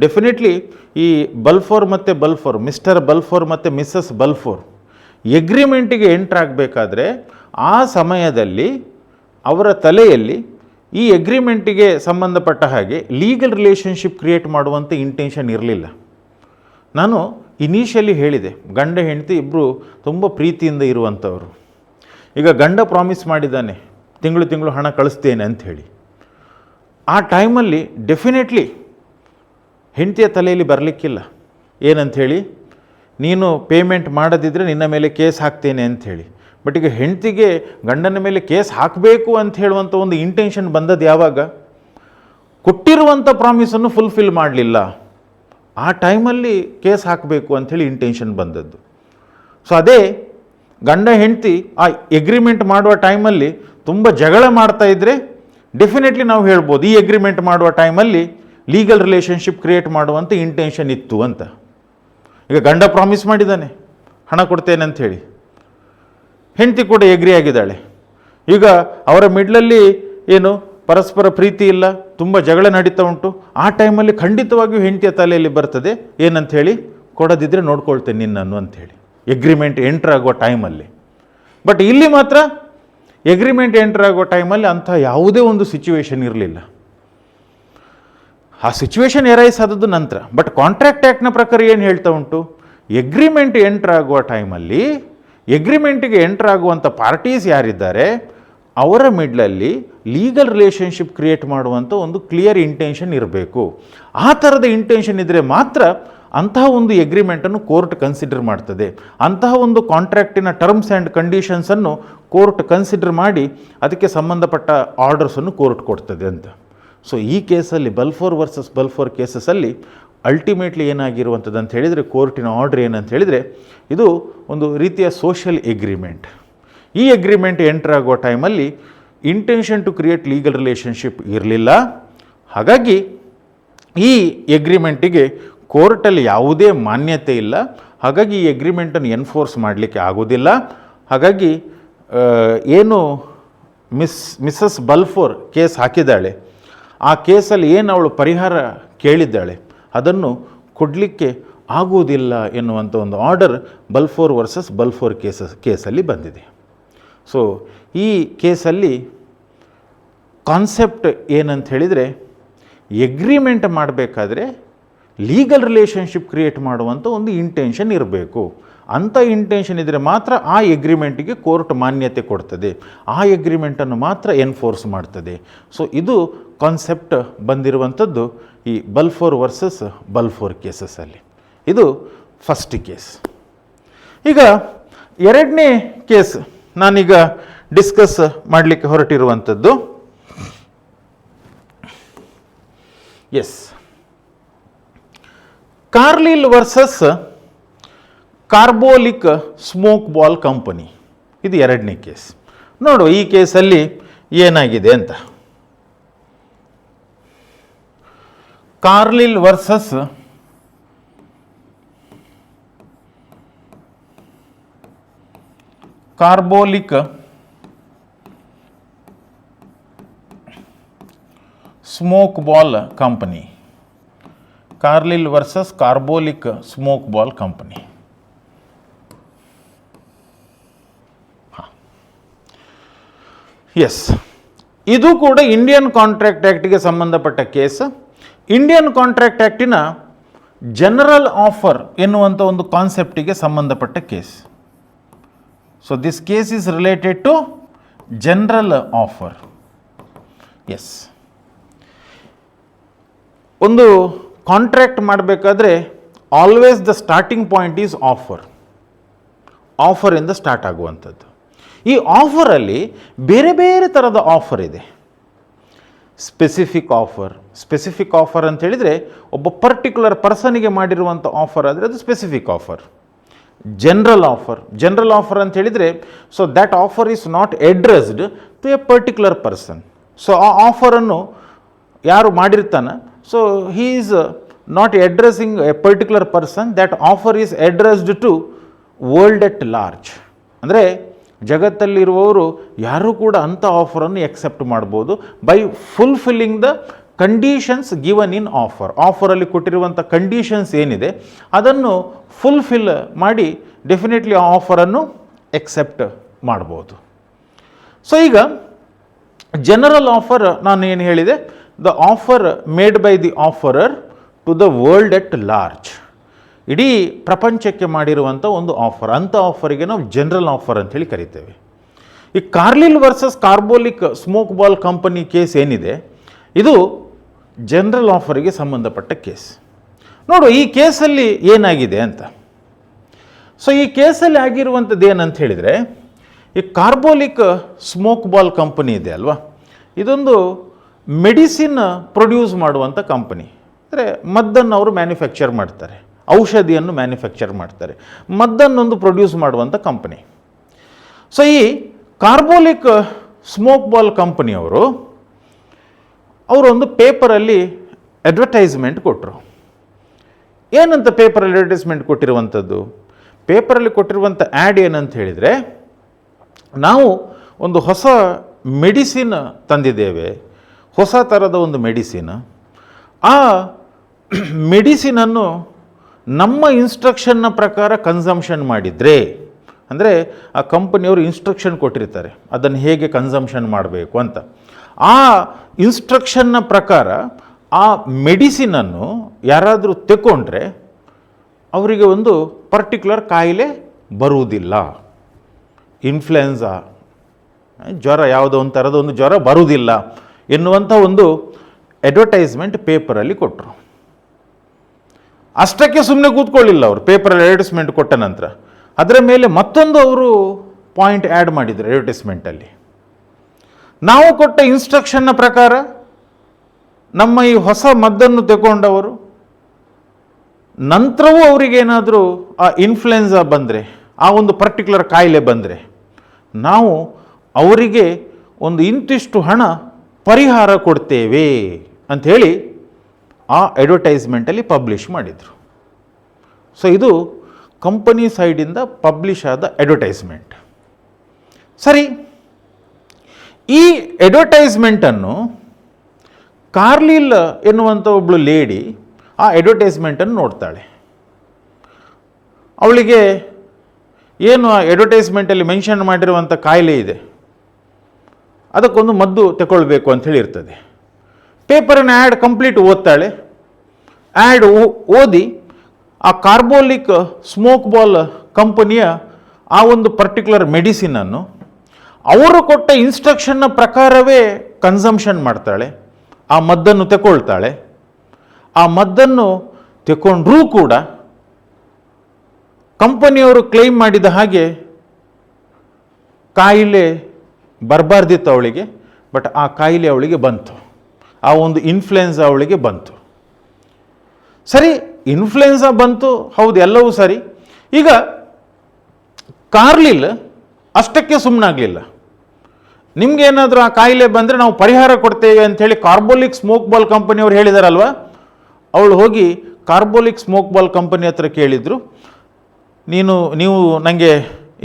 ಡೆಫಿನೆಟ್ಲಿ ಈ ಬಲ್ಫೋರ್ ಮತ್ತು ಬಲ್ಫೋರ್, ಮಿಸ್ಟರ್ ಬಲ್ಫೋರ್ ಮತ್ತು ಮಿಸ್ಸಸ್ ಬಲ್ಫೋರ್ ಎಗ್ರಿಮೆಂಟಿಗೆ ಎಂಟ್ರಾಗಬೇಕಾದ್ರೆ ಆ ಸಮಯದಲ್ಲಿ ಅವರ ತಲೆಯಲ್ಲಿ ಈ ಎಗ್ರಿಮೆಂಟಿಗೆ ಸಂಬಂಧಪಟ್ಟ ಹಾಗೆ ಲೀಗಲ್ ರಿಲೇಷನ್ಶಿಪ್ ಕ್ರಿಯೇಟ್ ಮಾಡುವಂಥ ಇಂಟೆನ್ಷನ್ ಇರಲಿಲ್ಲ. ನಾನು ಇನಿಷಿಯಲಿ ಹೇಳಿದೆ, ಗಂಡ ಹೆಂಡತಿ ಇಬ್ಬರು ತುಂಬ ಪ್ರೀತಿಯಿಂದ ಇರುವಂಥವ್ರು. ಈಗ ಗಂಡ ಪ್ರಾಮಿಸ್ ಮಾಡಿದ್ದಾನೆ ತಿಂಗಳು ತಿಂಗಳು ಹಣ ಕಳಿಸ್ತೇನೆ ಅಂಥೇಳಿ, ಆ ಟೈಮಲ್ಲಿ ಡೆಫಿನೆಟ್ಲಿ ಹೆಂಡತಿಯ ತಲೆಯಲ್ಲಿ ಬರಲಿಕ್ಕಿಲ್ಲ ಏನಂಥೇಳಿ, ನೀನು ಪೇಮೆಂಟ್ ಮಾಡದಿದ್ದರೆ ನಿನ್ನ ಮೇಲೆ ಕೇಸ್ ಹಾಕ್ತೇನೆ ಅಂಥೇಳಿ. ಬಟ್ ಈಗ ಹೆಂಡತಿಗೆ ಗಂಡನ ಮೇಲೆ ಕೇಸ್ ಹಾಕಬೇಕು ಅಂತ ಹೇಳುವಂಥ ಒಂದು ಇಂಟೆನ್ಷನ್ ಬಂದದ್ದು ಯಾವಾಗ, ಕೊಟ್ಟಿರುವಂಥ ಪ್ರಾಮಿಸನ್ನು ಫುಲ್ಫಿಲ್ ಮಾಡಲಿಲ್ಲ, ಆ ಟೈಮಲ್ಲಿ ಕೇಸ್ ಹಾಕಬೇಕು ಅಂಥೇಳಿ ಇಂಟೆನ್ಷನ್ ಬಂದದ್ದು. ಸೊ ಅದೇ ಗಂಡ ಹೆಂಡತಿ ಆ ಎಗ್ರಿಮೆಂಟ್ ಮಾಡುವ ಟೈಮಲ್ಲಿ ತುಂಬ ಜಗಳ ಮಾಡ್ತಾ ಇದ್ದರೆ ಡೆಫಿನೆಟ್ಲಿ ನಾವು ಹೇಳ್ಬೋದು ಈ ಎಗ್ರಿಮೆಂಟ್ ಮಾಡುವ ಟೈಮಲ್ಲಿ ಲೀಗಲ್ ರಿಲೇಷನ್ಶಿಪ್ ಕ್ರಿಯೇಟ್ ಮಾಡುವಂಥ ಇಂಟೆನ್ಷನ್ ಇತ್ತು ಅಂತ. ಈಗ ಗಂಡ ಪ್ರಾಮಿಸ್ ಮಾಡಿದ್ದಾನೆ ಹಣ ಕೊಡ್ತೇನೆ ಅಂಥೇಳಿ, ಹೆಂಡತಿ ಕೂಡ ಎಗ್ರಿ ಆಗಿದ್ದಾಳೆ. ಈಗ ಅವರ ಮಿಡ್ಲಲ್ಲಿ ಏನು ಪರಸ್ಪರ ಪ್ರೀತಿ ಇಲ್ಲ, ತುಂಬ ಜಗಳ ನಡೀತಾ ಉಂಟು, ಆ ಟೈಮಲ್ಲಿ ಖಂಡಿತವಾಗಿಯೂ ಹೆಂಡತಿಯ ತಲೆಯಲ್ಲಿ ಬರ್ತದೆ ಏನಂಥೇಳಿ, ಕೊಡದಿದ್ದರೆ ನೋಡ್ಕೊಳ್ತೇನೆ ನಿನ್ನನ್ನು ಅಂಥೇಳಿ ಎಗ್ರಿಮೆಂಟ್ ಎಂಟ್ರ್ ಆಗುವ ಟೈಮಲ್ಲಿ. ಬಟ್ ಇಲ್ಲಿ ಮಾತ್ರ ಎಗ್ರಿಮೆಂಟ್ ಎಂಟ್ರ್ ಆಗುವ ಟೈಮಲ್ಲಿ ಅಂಥ ಯಾವುದೇ ಒಂದು ಸಿಚುವೇಶನ್ ಇರಲಿಲ್ಲ. ಆ ಸಿಚುವೇಶನ್ ಎರೈಸ್ ಆದದ್ದು ನಂತರ. ಬಟ್ ಕಾಂಟ್ರಾಕ್ಟ್ ಆ್ಯಕ್ಟ್ನ ಪ್ರಕಾರ ಏನು ಹೇಳ್ತಾ ಉಂಟು, ಎಗ್ರಿಮೆಂಟ್ ಎಂಟ್ರ್ ಆಗುವ ಟೈಮಲ್ಲಿ ಎಗ್ರಿಮೆಂಟಿಗೆ ಎಂಟ್ರ್ ಆಗುವಂಥ ಪಾರ್ಟೀಸ್ ಯಾರಿದ್ದಾರೆ ಅವರ ಮಿಡ್ಲಲ್ಲಿ ಲೀಗಲ್ ರಿಲೇಷನ್ಶಿಪ್ ಕ್ರಿಯೇಟ್ ಮಾಡುವಂಥ ಒಂದು ಕ್ಲಿಯರ್ ಇಂಟೆನ್ಷನ್ ಇರಬೇಕು. ಆ ಥರದ ಇಂಟೆನ್ಷನ್ ಇದ್ದರೆ ಮಾತ್ರ ಅಂತಹ ಒಂದು ಎಗ್ರಿಮೆಂಟನ್ನು ಕೋರ್ಟ್ ಕನ್ಸಿಡರ್ ಮಾಡ್ತದೆ, ಅಂತಹ ಒಂದು ಕಾಂಟ್ರಾಕ್ಟಿನ ಟರ್ಮ್ಸ್ ಆ್ಯಂಡ್ ಕಂಡೀಷನ್ಸನ್ನು ಕೋರ್ಟ್ ಕನ್ಸಿಡರ್ ಮಾಡಿ ಅದಕ್ಕೆ ಸಂಬಂಧಪಟ್ಟ ಆರ್ಡರ್ಸನ್ನು ಕೋರ್ಟ್ ಕೊಡ್ತದೆ ಅಂತ. ಸೊ ಈ ಕೇಸಲ್ಲಿ ಬಲ್ಫೋರ್ ವರ್ಸಸ್ ಬಲ್ಫೋರ್ ಕೇಸಸಲ್ಲಿ ಅಲ್ಟಿಮೇಟ್ಲಿ ಏನಾಗಿರುವಂಥದ್ದು ಅಂತ ಹೇಳಿದರೆ, ಕೋರ್ಟಿನ ಆರ್ಡರ್ ಏನಂತ ಹೇಳಿದರೆ, ಇದು ಒಂದು ರೀತಿಯ ಸೋಷಿಯಲ್ ಎಗ್ರಿಮೆಂಟ್. ಈ ಎಗ್ರಿಮೆಂಟ್ ಎಂಟರ್ ಆಗುವ ಟೈಮಲ್ಲಿ intention to create legal relationship ಇರಲಿಲ್ಲ. ಹಾಗಾಗಿ ಈ ಎಗ್ರಿಮೆಂಟಿಗೆ ಕೋರ್ಟಲ್ಲಿ ಯಾವುದೇ ಮಾನ್ಯತೆ ಇಲ್ಲ. ಹಾಗಾಗಿ ಈ ಎಗ್ರಿಮೆಂಟನ್ನು ಎನ್ಫೋರ್ಸ್ ಮಾಡಲಿಕ್ಕೆ ಆಗೋದಿಲ್ಲ. ಹಾಗಾಗಿ ಏನು ಮಿಸ್ಸಸ್ ಬಲ್ಫೋರ್ ಕೇಸ್ ಹಾಕಿದ್ದಾಳೆ, ಆ ಕೇಸಲ್ಲಿ ಏನು ಅವಳು ಪರಿಹಾರ ಕೇಳಿದ್ದಾಳೆ ಅದನ್ನು ಕೊಡಲಿಕ್ಕೆ ಆಗುವುದಿಲ್ಲ ಎನ್ನುವಂಥ ಒಂದು ಆರ್ಡರ್ ಬಲ್ಫೋರ್ ವರ್ಸಸ್ ಬಲ್ಫೋರ್ ಕೇಸಲ್ಲಿ ಬಂದಿದೆ. ಸೊ ಈ ಕೇಸಲ್ಲಿ ಕಾನ್ಸೆಪ್ಟ್ ಏನಂತ ಹೇಳಿದರೆ, ಎಗ್ರಿಮೆಂಟ್ ಮಾಡಬೇಕಾದ್ರೆ ಲೀಗಲ್ ರಿಲೇಷನ್ಶಿಪ್ ಕ್ರಿಯೇಟ್ ಮಾಡುವಂಥ ಒಂದು ಇಂಟೆನ್ಷನ್ ಇರಬೇಕು. ಅಂಥ ಇಂಟೆನ್ಷನ್ ಇದ್ದರೆ ಮಾತ್ರ ಆ ಎಗ್ರಿಮೆಂಟಿಗೆ ಕೋರ್ಟ್ ಮಾನ್ಯತೆ ಕೊಡ್ತದೆ, ಆ ಎಗ್ರಿಮೆಂಟನ್ನು ಮಾತ್ರ ಎನ್ಫೋರ್ಸ್ ಮಾಡ್ತದೆ. ಸೊ ಇದು ಕಾನ್ಸೆಪ್ಟ್ ಬಂದಿರುವಂಥದ್ದು ಈ ಬಲ್ಫೋರ್ ವರ್ಸಸ್ ಬಲ್ಫೋರ್ ಕೇಸಸಲ್ಲಿ. ಇದು ಫಸ್ಟ್ ಕೇಸ್. ಈಗ ಎರಡನೇ ಕೇಸ್ ನಾನೀಗ ಡಿಸ್ಕಸ್ ಮಾಡಲಿಕ್ಕೆ ಹೊರಟಿರುವಂಥದ್ದು, Carlill versus Carbolic Smoke Ball Company, ಇದು ಎರಡನೇ ಕೇಸ್. ನೋಡು ಈ ಕೇಸಲ್ಲಿ ಏನಾಗಿದೆ ಅಂತ. Carlill versus Carbolic Smoke Ball Company. Carlill versus Carbolic Smoke Ball Company. Yes, ಇದು ಕೂಡ ಇಂಡಿಯನ್ ಕಾಂಟ್ರಾಕ್ಟ್ ಆ್ಯಕ್ಟಿಗೆ ಸಂಬಂಧಪಟ್ಟ ಕೇಸ್. ಇಂಡಿಯನ್ ಕಾಂಟ್ರಾಕ್ಟ್ ಆ್ಯಕ್ಟಿನ ಜನರಲ್ ಆಫರ್ ಎನ್ನುವಂಥ ಒಂದು ಕಾನ್ಸೆಪ್ಟಿಗೆ ಸಂಬಂಧಪಟ್ಟ case. So this case is related to general offer. Yes, ಒಂದು ಕಾಂಟ್ರಾಕ್ಟ್ ಮಾಡಬೇಕಾದ್ರೆ always the starting point is offer. ಆಫರಿಂದ ಸ್ಟಾರ್ಟ್ ಆಗುವಂಥದ್ದು. ಈ ಆಫರಲ್ಲಿ ಬೇರೆ ಬೇರೆ ಥರದ ಆಫರ್ ಇದೆ. Specific offer. ಸ್ಪೆಸಿಫಿಕ್ ಆಫರ್ ಅಂತ ಹೇಳಿದರೆ ಒಬ್ಬ ಪರ್ಟಿಕ್ಯುಲರ್ ಪರ್ಸನಿಗೆ ಮಾಡಿರುವಂಥ ಆಫರ್ ಆದರೆ ಅದು specific offer. General offer. General offer ಅಂತ ಹೇಳಿದರೆ so that offer is not addressed to a particular person. So ಆ ಆಫರನ್ನು ಯಾರು ಮಾಡಿರ್ತಾನೆ, so he is not addressing a particular person, that offer is addressed to world at large. ಅಂದರೆ ಜಗತ್ತಲ್ಲಿರುವವರು ಯಾರೂ ಕೂಡ ಅಂಥ ಆಫರನ್ನು ಎಕ್ಸೆಪ್ಟ್ ಮಾಡ್ಬೋದು by fulfilling the conditions given in offer. ಆಫರಲ್ಲಿ ಕೊಟ್ಟಿರುವಂಥ ಕಂಡೀಷನ್ಸ್ ಏನಿದೆ ಅದನ್ನು ಫುಲ್ಫಿಲ್ ಮಾಡಿ ಡೆಫಿನೆಟ್ಲಿ ಆ ಆಫರನ್ನು ಎಕ್ಸೆಪ್ಟ್ ಮಾಡ್ಬೋದು. ಸೊ ಈಗ ಜನರಲ್ ಆಫರ್ ನಾನು ಏನು ಹೇಳಿದೆ, the offer made by the offeror to the world at large. ಇಡೀ ಪ್ರಪಂಚಕ್ಕೆ ಮಾಡಿರುವಂಥ ಒಂದು ಆಫರ್, ಅಂಥ ಆಫರಿಗೆ ನಾವು ಜನರಲ್ ಆಫರ್ ಅಂಥೇಳಿ ಕರಿತೇವೆ. ಈ Carlill versus Carbolic Smoke Ball Company case ಏನಿದೆ ಇದು ಜನರಲ್ ಆಫರಿಗೆ ಸಂಬಂಧಪಟ್ಟ ಕೇಸ್. ನೋಡು ಈ ಕೇಸಲ್ಲಿ ಏನಾಗಿದೆ ಅಂತ. ಸೊ ಈ ಕೇಸಲ್ಲಿ ಆಗಿರುವಂಥದ್ದು ಏನಂತ ಹೇಳಿದರೆ, ಈ ಕಾರ್ಬೋಲಿಕ್ ಸ್ಮೋಕ್ ಬಾಲ್ ಕಂಪನಿ ಇದೆ ಅಲ್ವಾ, ಇದೊಂದು ಮೆಡಿಸಿನ್ ಪ್ರೊಡ್ಯೂಸ್ ಮಾಡುವಂಥ ಕಂಪನಿ. ಅಂದರೆ ಮದ್ದನ್ನು ಅವರು ಮ್ಯಾನುಫ್ಯಾಕ್ಚರ್ ಮಾಡ್ತಾರೆ, ಔಷಧಿಯನ್ನು ಮ್ಯಾನುಫ್ಯಾಕ್ಚರ್ ಮಾಡ್ತಾರೆ, ಮದ್ದನ್ನೊಂದು ಪ್ರೊಡ್ಯೂಸ್ ಮಾಡುವಂಥ ಕಂಪನಿ. ಸೊ ಈ ಕಾರ್ಬೋಲಿಕ್ ಸ್ಮೋಕ್ ಬಾಲ್ ಕಂಪನಿಯವರು ಒಂದು ಪೇಪರಲ್ಲಿ ಅಡ್ವರ್ಟೈಸ್ಮೆಂಟ್ ಕೊಟ್ಟರು. ಏನಂತ ಪೇಪರಲ್ಲಿ ಅಡ್ವರ್ಟೈಸ್ಮೆಂಟ್ ಕೊಟ್ಟಿರುವಂಥದ್ದು? ಪೇಪರಲ್ಲಿ ಕೊಟ್ಟಿರುವಂಥ ಆ್ಯಡ್ ಏನಂತ ಹೇಳಿದರೆ, ನಾವು ಒಂದು ಹೊಸ ಮೆಡಿಸಿನ್ ತಂದಿದ್ದೇವೆ, ಹೊಸ ಥರದ ಒಂದು ಮೆಡಿಸಿನ್. ಆ ಮೆಡಿಸಿನನ್ನು ನಮ್ಮ ಇನ್ಸ್ಟ್ರಕ್ಷನ್ನ ಪ್ರಕಾರ ಕನ್ಸಂಪ್ಷನ್ ಮಾಡಿದರೆ, ಅಂದರೆ ಆ ಕಂಪನಿಯವರು ಇನ್ಸ್ಟ್ರಕ್ಷನ್ ಕೊಟ್ಟಿರ್ತಾರೆ ಅದನ್ನು ಹೇಗೆ ಕನ್ಸಂಪ್ಷನ್ ಮಾಡಬೇಕು ಅಂತ. ಆ ಇನ್ಸ್ಟ್ರಕ್ಷನ್ನ ಪ್ರಕಾರ ಆ ಮೆಡಿಸಿನನ್ನು ಯಾರಾದರೂ ತೆಕೊಂಡ್ರೆ ಅವರಿಗೆ ಒಂದು ಪರ್ಟಿಕ್ಯುಲರ್ ಕಾಯಿಲೆ ಬರುವುದಿಲ್ಲ. ಇನ್ಫ್ಲುಯೆನ್ಸಾ, ಜ್ವರ, ಯಾವುದೋ ಒಂದು ಥರದ ಒಂದು ಜ್ವರ ಬರುವುದಿಲ್ಲ ಎನ್ನುವಂಥ ಒಂದು ಅಡ್ವರ್ಟೈಸ್ಮೆಂಟ್ ಪೇಪರಲ್ಲಿ ಕೊಟ್ಟರು. ಅಷ್ಟಕ್ಕೆ ಸುಮ್ಮನೆ ಕೂತ್ಕೊಳ್ಳಿಲ್ಲ ಅವರು. ಪೇಪರಲ್ಲಿ ಅಡ್ವರ್ಟೈಸ್ಮೆಂಟ್ ಕೊಟ್ಟ ನಂತರ ಅದರ ಮೇಲೆ ಮತ್ತೊಂದು ಅವರು ಪಾಯಿಂಟ್ ಆ್ಯಡ್ ಮಾಡಿದರು ಅಡ್ವರ್ಟೈಸ್ಮೆಂಟಲ್ಲಿ. ನಾವು ಕೊಟ್ಟ ಇನ್ಸ್ಟ್ರಕ್ಷನ್ನ ಪ್ರಕಾರ ನಮ್ಮ ಈ ಹೊಸ ಮದ್ದನ್ನು ತಗೊಂಡವರು ನಂತರವೂ ಅವರಿಗೇನಾದರೂ ಆ ಇನ್ಫ್ಲುಯೆನ್ಸಾ ಬಂದರೆ, ಆ ಒಂದು ಪರ್ಟಿಕ್ಯುಲರ್ ಕಾಯಿಲೆ ಬಂದರೆ, ನಾವು ಅವರಿಗೆ ಒಂದು ಇಂತಿಷ್ಟು ಹಣ ಪರಿಹಾರ ಕೊಡ್ತೇವೆ ಅಂಥೇಳಿ ಆ ಅಡ್ವರ್ಟೈಸ್ಮೆಂಟಲ್ಲಿ ಪಬ್ಲಿಷ್ ಮಾಡಿದರು. ಸೊ ಇದು ಕಂಪನಿ ಸೈಡಿಂದ ಪಬ್ಲಿಷ್ ಆದ ಅಡ್ವರ್ಟೈಸ್ಮೆಂಟ್. ಸರಿ, ಈ ಅಡ್ವರ್ಟೈಸ್ಮೆಂಟನ್ನು ಕಾರ್ಲಿಲ್ ಎನ್ನುವಂಥ ಒಬ್ಬಳು ಲೇಡಿ ಆ ಅಡ್ವರ್ಟೈಸ್ಮೆಂಟನ್ನು ನೋಡ್ತಾಳೆ. ಅವಳಿಗೆ ಏನು ಆ ಅಡ್ವರ್ಟೈಸ್ಮೆಂಟಲ್ಲಿ ಮೆನ್ಷನ್ ಮಾಡಿರುವಂಥ ಕಾಯಿಲೆ ಇದೆ, ಅದಕ್ಕೊಂದು ಮದ್ದು ತಗೊಳ್ಬೇಕು ಅಂಥೇಳಿ ಇರ್ತದೆ. ಪೇಪರನ್ನು ಆ್ಯಡ್ ಕಂಪ್ಲೀಟ್ ಓದ್ತಾಳೆ. ಆ್ಯಡ್ ಓದಿ ಆ ಕಾರ್ಬೋಲಿಕ್ ಸ್ಮೋಕ್ ಬಾಲ್ ಕಂಪನಿಯ ಆ ಒಂದು ಪರ್ಟಿಕ್ಯುಲರ್ ಮೆಡಿಸಿನನ್ನು ಅವರು ಕೊಟ್ಟ ಇನ್ಸ್ಟ್ರಕ್ಷನ್ನ ಪ್ರಕಾರವೇ ಕನ್ಸಂಪ್ಷನ್ ಮಾಡ್ತಾಳೆ. ಆ ಮದ್ದನ್ನು ತಗೊಳ್ತಾಳೆ. ಆ ಮದ್ದನ್ನು ತಗೊಂಡ್ರೂ ಕೂಡ ಕಂಪನಿಯವರು ಕ್ಲೈಮ್ ಮಾಡಿದ ಹಾಗೆ ಕಾಯಿಲೆ ಬರಬಾರ್ದಿತ್ತು ಅವಳಿಗೆ, ಬಟ್ ಆ ಕಾಯಿಲೆ ಅವಳಿಗೆ ಬಂತು. ಆ ಒಂದು ಇನ್ಫ್ಲುಯೆನ್ಸಾ ಅವಳಿಗೆ ಬಂತು. ಸರಿ, ಇನ್ಫ್ಲುಯೆನ್ಸಾ ಬಂತು, ಹೌದು, ಎಲ್ಲವೂ ಸರಿ. ಈಗ ಕಾರ್ಲಿಲ್ ಅಷ್ಟಕ್ಕೆ ಸುಮ್ಮನಾಗಲಿಲ್ಲ. ನಿಮ್ಗೇನಾದರೂ ಆ ಕಾಯಿಲೆ ಬಂದರೆ ನಾವು ಪರಿಹಾರ ಕೊಡ್ತೇವೆ ಅಂಥೇಳಿ ಕಾರ್ಬೋಲಿಕ್ ಸ್ಮೋಕ್ ಬಾಲ್ ಕಂಪನಿಯವ್ರು ಹೇಳಿದಾರಲ್ವ, ಅವಳು ಹೋಗಿ ಕಾರ್ಬೋಲಿಕ್ ಸ್ಮೋಕ್ ಬಾಲ್ ಕಂಪನಿ ಹತ್ರ ಕೇಳಿದರು, ನೀವು ನನಗೆ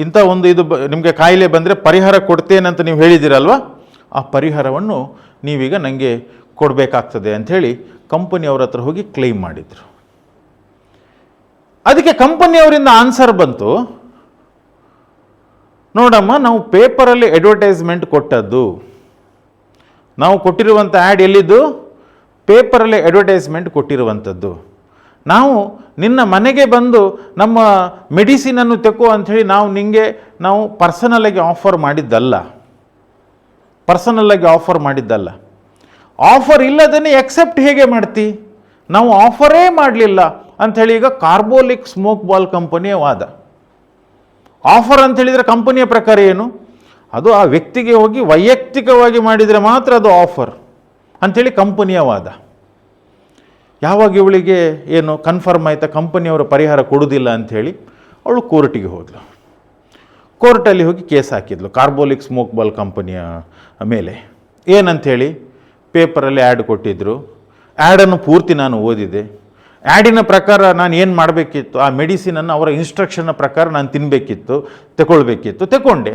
ಇಂಥ ಒಂದು ನಿಮಗೆ ಕಾಯಿಲೆ ಬಂದರೆ ಪರಿಹಾರ ಕೊಡ್ತೇನೆ ಅಂತ ನೀವು ಹೇಳಿದ್ದೀರಲ್ವ, ಆ ಪರಿಹಾರವನ್ನು ನೀವೀಗ ನನಗೆ ಕೊಡಬೇಕಾಗ್ತದೆ ಅಂಥೇಳಿ ಕಂಪನಿಯವ್ರ ಹತ್ರ ಹೋಗಿ ಕ್ಲೈಮ್ ಮಾಡಿದರು. ಅದಕ್ಕೆ ಕಂಪನಿಯವರಿಂದ ಆನ್ಸರ್ ಬಂತು, ನೋಡಮ್ಮ, ನಾವು ಪೇಪರಲ್ಲಿ ಅಡ್ವರ್ಟೈಸ್ಮೆಂಟ್ ಕೊಟ್ಟದ್ದು, ನಾವು ಕೊಟ್ಟಿರುವಂಥ ಆ್ಯಡ್ ಎಲ್ಲಿದ್ದು, ಪೇಪರಲ್ಲಿ ಅಡ್ವರ್ಟೈಸ್ಮೆಂಟ್ ಕೊಟ್ಟಿರುವಂಥದ್ದು. ನಾವು ನಿನ್ನ ಮನೆಗೆ ಬಂದು ನಮ್ಮ ಮೆಡಿಸಿನನ್ನು ತೆಕೋ ಅಂಥೇಳಿ ನಾವು ಪರ್ಸನಲಾಗಿ ಆಫರ್ ಮಾಡಿದ್ದಲ್ಲ. ಆಫರ್ ಇಲ್ಲದೇ ಎಕ್ಸೆಪ್ಟ್ ಹೇಗೆ ಮಾಡ್ತಿ? ನಾವು ಆಫರೇ ಮಾಡಲಿಲ್ಲ ಅಂಥೇಳಿ ಈಗ ಕಾರ್ಬೋಲಿಕ್ ಸ್ಮೋಕ್ ಬಾಲ್ ಕಂಪನಿಯ ವಾದ. ಆಫರ್ ಅಂತ ಹೇಳಿದರೆ ಕಂಪನಿಯ ಪ್ರಕಾರ ಏನು, ಅದು ಆ ವ್ಯಕ್ತಿಗೆ ಹೋಗಿ ವೈಯಕ್ತಿಕವಾಗಿ ಮಾಡಿದರೆ ಮಾತ್ರ ಅದು ಆಫರ್ ಅಂಥೇಳಿ ಕಂಪನಿಯ ವಾದ. ಯಾವಾಗ ಇವಳಿಗೆ ಏನು ಕನ್ಫರ್ಮ್ ಆಯಿತಾ ಕಂಪನಿಯವರು ಪರಿಹಾರ ಕೊಡೋದಿಲ್ಲ ಅಂಥೇಳಿ ಅವಳು ಕೋರ್ಟಿಗೆ ಹೋದ್ಲು. ಕೋರ್ಟಲ್ಲಿ ಹೋಗಿ ಕೇಸ್ ಹಾಕಿದ್ಲು ಕಾರ್ಬೋಲಿಕ್ ಸ್ಮೋಕ್ ಬಾಲ್ ಕಂಪನಿಯ ಮೇಲೆ. ಏನಂಥೇಳಿ, ಪೇಪರಲ್ಲಿ ಆ್ಯಡ್ ಕೊಟ್ಟಿದ್ದರು, ಆ್ಯಡನ್ನು ಪೂರ್ತಿ ನಾನು ಓದಿದೆ, ಆ್ಯಡಿನ ಪ್ರಕಾರ ನಾನು ಏನು ಮಾಡಬೇಕಿತ್ತು, ಆ ಮೆಡಿಸಿನನ್ನು ಅವರ ಇನ್ಸ್ಟ್ರಕ್ಷನ್ನ ಪ್ರಕಾರ ನಾನು ತಿನ್ನಬೇಕಿತ್ತು, ತಗೊಳ್ಳೆ.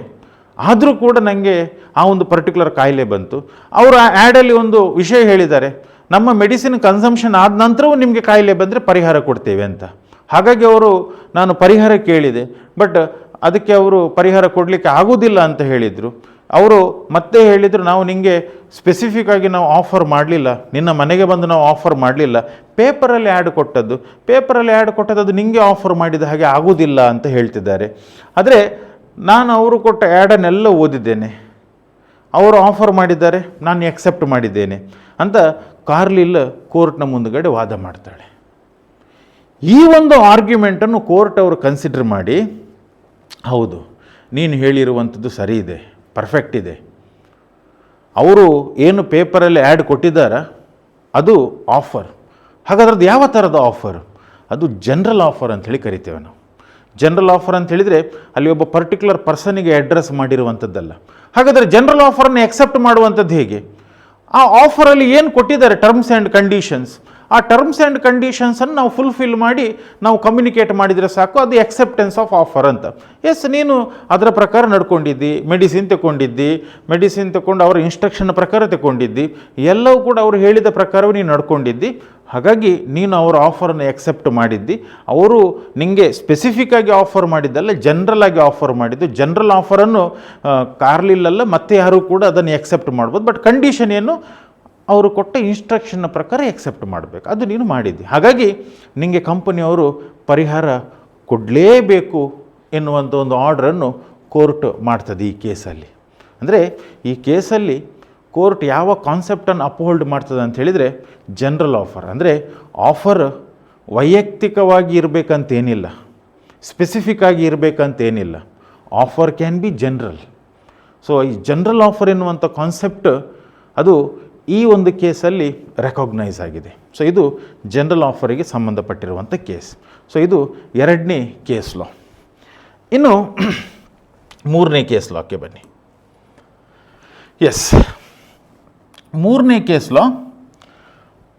ಆದರೂ ಕೂಡ ನನಗೆ ಆ ಒಂದು ಪರ್ಟಿಕ್ಯುಲರ್ ಕಾಯಿಲೆ ಬಂತು. ಅವರು ಆ ಆ್ಯಡಲ್ಲಿ ಒಂದು ವಿಷಯ ಹೇಳಿದ್ದಾರೆ, ನಮ್ಮ ಮೆಡಿಸಿನ್ ಕನ್ಸಂಪ್ಷನ್ ಆದ ನಂತರವೂ ನಿಮಗೆ ಕಾಯಿಲೆ ಬಂದರೆ ಪರಿಹಾರ ಕೊಡ್ತೇವೆ ಅಂತ. ಹಾಗಾಗಿ ನಾನು ಪರಿಹಾರ ಕೇಳಿದೆ, ಬಟ್ ಅದಕ್ಕೆ ಅವರು ಪರಿಹಾರ ಕೊಡಲಿಕ್ಕೆ ಆಗೋದಿಲ್ಲ ಅಂತ ಹೇಳಿದರು. ಅವರು ಮತ್ತೆ ಹೇಳಿದರು, ನಾವು ನಿಮಗೆ ಸ್ಪೆಸಿಫಿಕ್ ಆಗಿ ನಾವು ಆಫರ್ ಮಾಡಲಿಲ್ಲ, ನಿನ್ನ ಮನೆಗೆ ಬಂದು ನಾವು ಆಫರ್ ಮಾಡಲಿಲ್ಲ, ಪೇಪರಲ್ಲಿ ಆ್ಯಡ್ ಕೊಟ್ಟದ್ದು ಅದು ನಿಮಗೆ ಆಫರ್ ಮಾಡಿದ ಹಾಗೆ ಆಗೋದಿಲ್ಲ ಅಂತ ಹೇಳ್ತಿದ್ದಾರೆ. ಆದರೆ ನಾನು ಅವರು ಕೊಟ್ಟ ಆ್ಯಡನ್ನೆಲ್ಲ ಓದಿದ್ದೇನೆ, ಅವರು ಆಫರ್ ಮಾಡಿದ್ದಾರೆ, ನಾನು ಎಕ್ಸೆಪ್ಟ್ ಮಾಡಿದ್ದೇನೆ ಅಂತ ಕಾರ್ಲಿಲ್ ಕೋರ್ಟ್ನ ಮುಂದುಗಡೆ ವಾದ ಮಾಡ್ತಾಳೆ. ಈ ಒಂದು ಆರ್ಗ್ಯುಮೆಂಟನ್ನು ಕೋರ್ಟ್ ಅವರು ಕನ್ಸಿಡರ್ ಮಾಡಿ, ಹೌದು ನೀನು ಹೇಳಿರುವಂಥದ್ದು ಸರಿ ಇದೆ, ಪರ್ಫೆಕ್ಟ್ ಇದೆ, ಅವರು ಏನು ಪೇಪರಲ್ಲಿ ಆ್ಯಡ್ ಕೊಟ್ಟಿದ್ದಾರ ಅದು ಆಫರ್. ಹಾಗಾದ್ರದ್ದು ಯಾವ ಥರದ ಆಫರ್? ಅದು ಜನರಲ್ ಆಫರ್ ಅಂಥೇಳಿ ಕರಿತೇವೆ ನಾವು. ಜನರಲ್ ಆಫರ್ ಅಂತ ಹೇಳಿದರೆ ಅಲ್ಲಿ ಒಬ್ಬ ಪರ್ಟಿಕ್ಯುಲರ್ ಪರ್ಸನಿಗೆ ಅಡ್ರೆಸ್ ಮಾಡಿರುವಂಥದ್ದಲ್ಲ. ಹಾಗಾದರೆ ಜನರಲ್ ಆಫರನ್ನು ಎಕ್ಸೆಪ್ಟ್ ಮಾಡುವಂಥದ್ದು ಹೇಗೆ? ಆ ಆಫರಲ್ಲಿ ಏನು ಕೊಟ್ಟಿದ್ದಾರೆ ಟರ್ಮ್ಸ್ ಆ್ಯಂಡ್ ಕಂಡೀಷನ್ಸ್, ಆ ಟರ್ಮ್ಸ್ ಆ್ಯಂಡ್ ಕಂಡೀಷನ್ಸನ್ನು ನಾವು ಫುಲ್ಫಿಲ್ ಮಾಡಿ ನಾವು ಕಮ್ಯುನಿಕೇಟ್ ಮಾಡಿದರೆ ಸಾಕು, ಅದು ಎಕ್ಸೆಪ್ಟೆನ್ಸ್ ಆಫ್ ಆಫರ್ ಅಂತ. ಎಸ್, ನೀನು ಅದರ ಪ್ರಕಾರ ನಡ್ಕೊಂಡಿದ್ದಿ, ಮೆಡಿಸಿನ್ ತಗೊಂಡು ಅವರ ಇನ್ಸ್ಟ್ರಕ್ಷನ್ ಪ್ರಕಾರ ತಗೊಂಡಿದ್ದಿ, ಎಲ್ಲವೂ ಕೂಡ ಅವರು ಹೇಳಿದ ಪ್ರಕಾರವೇ ನೀನು ನಡ್ಕೊಂಡಿದ್ದಿ. ಹಾಗಾಗಿ ನೀನು ಅವರ ಆಫರನ್ನು ಎಕ್ಸೆಪ್ಟ್ ಮಾಡಿದ್ದಿ. ಅವರು ನಿಮಗೆ ಸ್ಪೆಸಿಫಿಕ್ಕಾಗಿ ಆಫರ್ ಮಾಡಿದ್ದಲ್ಲ, ಜನರಲ್ ಆಗಿ ಆಫರ್ ಮಾಡಿದ್ದು. ಜನರಲ್ ಆಫರನ್ನು ಕಾರ್ಲಿಲ್ಲ ಮತ್ತೆ ಯಾರೂ ಕೂಡ ಅದನ್ನು ಎಕ್ಸೆಪ್ಟ್ ಮಾಡ್ಬೋದು. ಬಟ್ ಕಂಡೀಷನ್ ಏನು, ಅವರು ಕೊಟ್ಟ ಇನ್ಸ್ಟ್ರಕ್ಷನ್ನ ಪ್ರಕಾರ ಎಕ್ಸೆಪ್ಟ್ ಮಾಡಬೇಕು, ಅದು ನೀನು ಮಾಡಿದ್ದಿ. ಹಾಗಾಗಿ ನಿಮಗೆ ಕಂಪನಿಯವರು ಪರಿಹಾರ ಕೊಡಲೇಬೇಕು ಎನ್ನುವಂಥ ಒಂದು ಆರ್ಡ್ರನ್ನು ಕೋರ್ಟ್ ಮಾಡ್ತದೆ ಈ ಕೇಸಲ್ಲಿ. ಅಂದರೆ ಈ ಕೇಸಲ್ಲಿ ಕೋರ್ಟ್ ಯಾವ ಕಾನ್ಸೆಪ್ಟನ್ನು ಅಪ್ಹೋಲ್ಡ್ ಮಾಡ್ತದೆ ಅಂತ ಹೇಳಿದರೆ, ಜನರಲ್ ಆಫರ್. ಅಂದರೆ ಆಫರ್ ವೈಯಕ್ತಿಕವಾಗಿ ಇರಬೇಕಂತೇನಿಲ್ಲ, ಸ್ಪೆಸಿಫಿಕ್ ಆಗಿ ಇರಬೇಕಂತೇನಿಲ್ಲ. Offer can be general. So ಈ ಜನರಲ್ ಆಫರ್ ಎನ್ನುವಂಥ ಕಾನ್ಸೆಪ್ಟ್ ಅದು ಈ ಒಂದು ಕೇಸಲ್ಲಿ ರೆಕಾಗ್ನೈಸ್ ಆಗಿದೆ. ಸೊ ಇದು ಜನರಲ್ ಆಫರಿಗೆ ಸಂಬಂಧಪಟ್ಟಿರುವಂಥ ಕೇಸ್. ಸೊ ಇದು ಎರಡನೇ ಕೇಸ್ ಲಾ. ಇನ್ನು ಮೂರನೇ ಕೇಸ್ ಲಾಕ್ಕೆ ಬನ್ನಿ. ಎಸ್, ಮೂರನೇ case law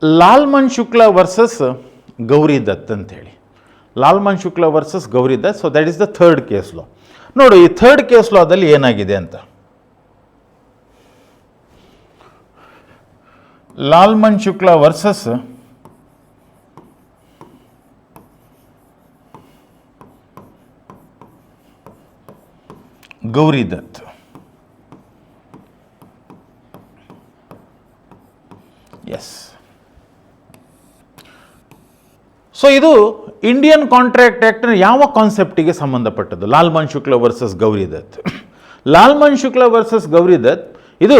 Lalman Shukla versus Gauri Dutt ಅಂತೇಳಿ. Lalman Shukla versus Gauri Dutt. So that is the third case law. ನೋಡು, ಈ ಥರ್ಡ್ ಕೇಸ್ ಲಾದಲ್ಲಿ ಏನಾಗಿದೆ ಅಂತ. Lalman Shukla versus Gauri Dutt. Yes, so ಇದು ಇಂಡಿಯನ್ ಕಾಂಟ್ರಾಕ್ಟ್ ಆ್ಯಕ್ಟ್ನ ಯಾವ ಕಾನ್ಸೆಪ್ಟಿಗೆ ಸಂಬಂಧಪಟ್ಟದ್ದು? ಲಾಲ್ಮನ್ ಶುಕ್ಲಾ ವರ್ಸಸ್ ಗೌರಿ ದತ್. ಲಾಲ್ಮನ್ ಶುಕ್ಲಾ ವರ್ಸಸ್ ಗೌರಿ ದತ್ ಇದು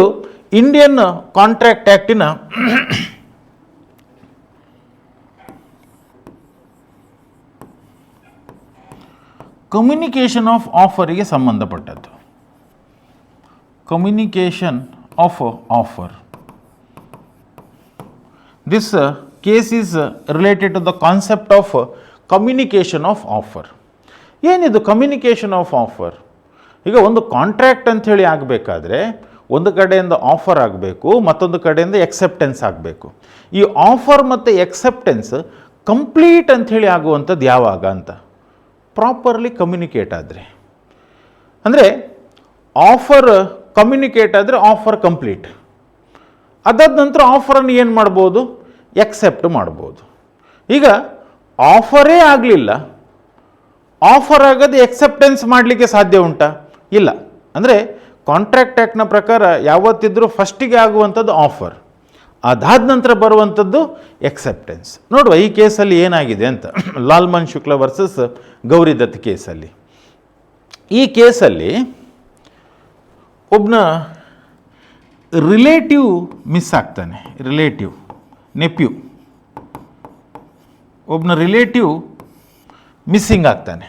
ಇಂಡಿಯನ್ ಕಾಂಟ್ರಾಕ್ಟ್ ಆ್ಯಕ್ಟಿನ ಕಮ್ಯುನಿಕೇಷನ್ ಆಫ್ ಆಫರಿಗೆ ಸಂಬಂಧಪಟ್ಟದ್ದು. Communication of offer. This case is related to the concept of communication of offer. ಏನಿದು ಕಮ್ಯುನಿಕೇಷನ್ ಆಫ್ ಆಫರ್? ಈಗ ಒಂದು ಕಾಂಟ್ರ್ಯಾಕ್ಟ್ ಅಂಥೇಳಿ ಆಗಬೇಕಾದ್ರೆ ಒಂದು ಕಡೆಯಿಂದ ಆಫರ್ ಆಗಬೇಕು, ಮತ್ತೊಂದು ಕಡೆಯಿಂದ ಎಕ್ಸೆಪ್ಟೆನ್ಸ್ ಆಗಬೇಕು. ಈ ಆಫರ್ ಮತ್ತು ಎಕ್ಸೆಪ್ಟೆನ್ಸ್ ಕಂಪ್ಲೀಟ್ ಅಂಥೇಳಿ ಆಗುವಂಥದ್ದು ಯಾವಾಗ ಅಂತ, ಪ್ರಾಪರ್ಲಿ ಕಮ್ಯುನಿಕೇಟ್ ಆದರೆ. ಅಂದರೆ ಆಫರ್ ಕಮ್ಯುನಿಕೇಟ್ ಆದರೆ ಆಫರ್ ಕಂಪ್ಲೀಟ್. ಅದಾದ ನಂತರ ಆಫರನ್ನು ಏನು ಮಾಡ್ಬೋದು? ಎಕ್ಸೆಪ್ಟ್ ಮಾಡ್ಬೋದು. ಈಗ ಆಫರೇ ಆಗಲಿಲ್ಲ, ಆಫರ್ ಆಗದೆ ಎಕ್ಸೆಪ್ಟೆನ್ಸ್ ಮಾಡಲಿಕ್ಕೆ ಸಾಧ್ಯ ಉಂಟಾ? ಇಲ್ಲ. ಅಂದರೆ ಕಾಂಟ್ರ್ಯಾಕ್ಟ್ ಆ್ಯಕ್ಟ್ನ ಪ್ರಕಾರ ಯಾವತ್ತಿದ್ರೂ ಫಸ್ಟಿಗೆ ಆಗುವಂಥದ್ದು ಆಫರ್, ಅದಾದ ನಂತರ ಬರುವಂಥದ್ದು ಎಕ್ಸೆಪ್ಟೆನ್ಸ್. ನೋಡುವ ಈ ಕೇಸಲ್ಲಿ ಏನಾಗಿದೆ ಅಂತ. ಲಾಲ್ಮನ್ ಶುಕ್ಲ ವರ್ಸಸ್ ಗೌರಿ ದತ್ ಕೇಸಲ್ಲಿ, ಈ ಕೇಸಲ್ಲಿ ಒಬ್ಬನ ರಿಲೇಟಿವ್ ಮಿಸ್ ಆಗ್ತಾನೆ. ರಿಲೇಟಿವ್ ನೆಪ್ಯೂ, ಒಬ್ಬನ ರಿಲೇಟಿವ್ ಮಿಸ್ಸಿಂಗ್ ಆಗ್ತಾನೆ.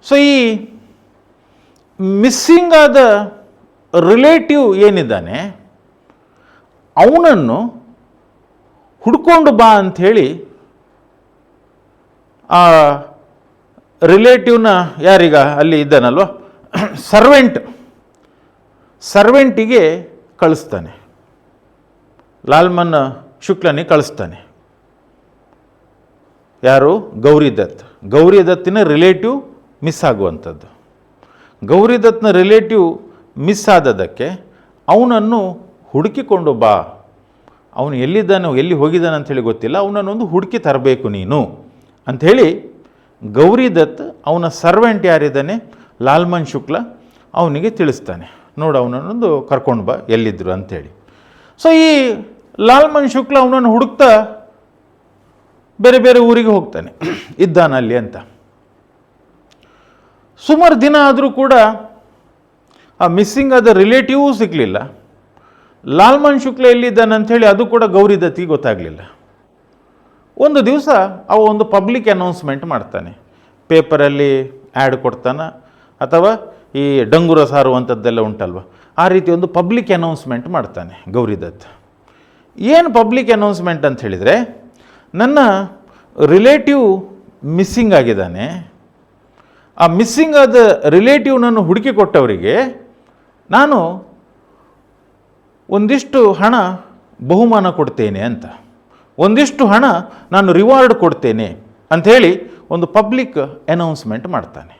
ಸೊ ಈ ಮಿಸ್ಸಿಂಗ್ ಆದ ರಿಲೇಟಿವ್ ಏನಿದ್ದಾನೆ ಅವನನ್ನು ಹುಡ್ಕೊಂಡು ಬಾ ಅಂಥೇಳಿ ಆ ರಿಲೇಟಿವ್ನ ಯಾರೀಗ ಅಲ್ಲಿ ಇದ್ದಾನಲ್ವ ಸರ್ವೆಂಟಿಗೆ ಕಳಿಸ್ತಾನೆ. ಲಾಲ್ಮನ್ ಶುಕ್ಲನಿಗೆ ಕಳಿಸ್ತಾನೆ. ಯಾರು? ಗೌರಿ ದತ್. ಗೌರಿ ದತ್ತಿನ ರಿಲೇಟಿವ್ ಮಿಸ್ ಆಗುವಂಥದ್ದು. ಗೌರಿ ದತ್ನ ರಿಲೇಟಿವ್ ಮಿಸ್ ಆದದಕ್ಕೆ ಅವನನ್ನು ಹುಡುಕಿಕೊಂಡು ಬಾ, ಅವನು ಎಲ್ಲಿದ್ದಾನೆ, ಎಲ್ಲಿ ಹೋಗಿದ್ದಾನೆ ಅಂಥೇಳಿ ಗೊತ್ತಿಲ್ಲ, ಅವನನ್ನೊಂದು ಹುಡುಕಿ ತರಬೇಕು ನೀನು ಅಂಥೇಳಿ ಗೌರಿ ದತ್ ಅವನ ಸರ್ವೆಂಟ್ ಯಾರಿದ್ದಾನೆ ಲಾಲ್ಮನ್ ಶುಕ್ಲ ಅವನಿಗೆ ತಿಳಿಸ್ತಾನೆ. ನೋಡು ಅವನನ್ನೊಂದು ಕರ್ಕೊಂಡು ಬಾ ಎಲ್ಲಿದ್ದರು ಅಂಥೇಳಿ. ಸೊ ಈ ಲಾಲ್ಮನ್ ಶುಕ್ಲ ಅವನನ್ನು ಹುಡುಕ್ತಾ ಬೇರೆ ಬೇರೆ ಊರಿಗೆ ಹೋಗ್ತಾನೆ, ಇದ್ದಾನಲ್ಲಿ ಅಂತ. ಸುಮಾರು ದಿನ ಆದರೂ ಕೂಡ ಆ ಮಿಸ್ಸಿಂಗ್ ಆದ ರಿಲೇಟಿವೂ ಸಿಗಲಿಲ್ಲ. ಲಾಲ್ಮನ್ ಶುಕ್ಲ ಎಲ್ಲಿದ್ದಾನೆ ಅಂಥೇಳಿ ಅದು ಕೂಡ ಗೌರಿ ದತ್ತಿಗೆ ಗೊತ್ತಾಗಲಿಲ್ಲ. ಒಂದು ದಿವಸ ಅವ ಒಂದು ಪಬ್ಲಿಕ್ ಅನೌನ್ಸ್ಮೆಂಟ್ ಮಾಡ್ತಾನೆ, ಪೇಪರಲ್ಲಿ ಆ್ಯಡ್ ಕೊಡ್ತಾನೆ, ಅಥವಾ ಈ ಡಂಗುರ ಸಾರುವಂಥದ್ದೆಲ್ಲ ಉಂಟಲ್ವ, ಆ ರೀತಿ ಒಂದು ಪಬ್ಲಿಕ್ ಅನೌನ್ಸ್ಮೆಂಟ್ ಮಾಡ್ತಾನೆ ಗೌರಿ ದತ್. ಏನು ಪಬ್ಲಿಕ್ ಅನೌನ್ಸ್ಮೆಂಟ್ ಅಂತ ಹೇಳಿದರೆ, ನನ್ನ ರಿಲೇಟಿವ್ ಮಿಸ್ಸಿಂಗ್ ಆಗಿದ್ದಾನೆ, ಆ ಮಿಸ್ಸಿಂಗ್ ಆದ ರಿಲೇಟಿವ್ನನ್ನು ಹುಡುಕಿ ಕೊಟ್ಟವರಿಗೆ ನಾನು ಒಂದಿಷ್ಟು ಹಣ ಬಹುಮಾನ ಕೊಡ್ತೇನೆ ಅಂತ, ಒಂದಿಷ್ಟು ಹಣ ನಾನು ರಿವಾರ್ಡ್ ಕೊಡ್ತೇನೆ ಅಂಥೇಳಿ ಒಂದು ಪಬ್ಲಿಕ್ ಅನೌನ್ಸ್ಮೆಂಟ್ ಮಾಡ್ತಾನೆ.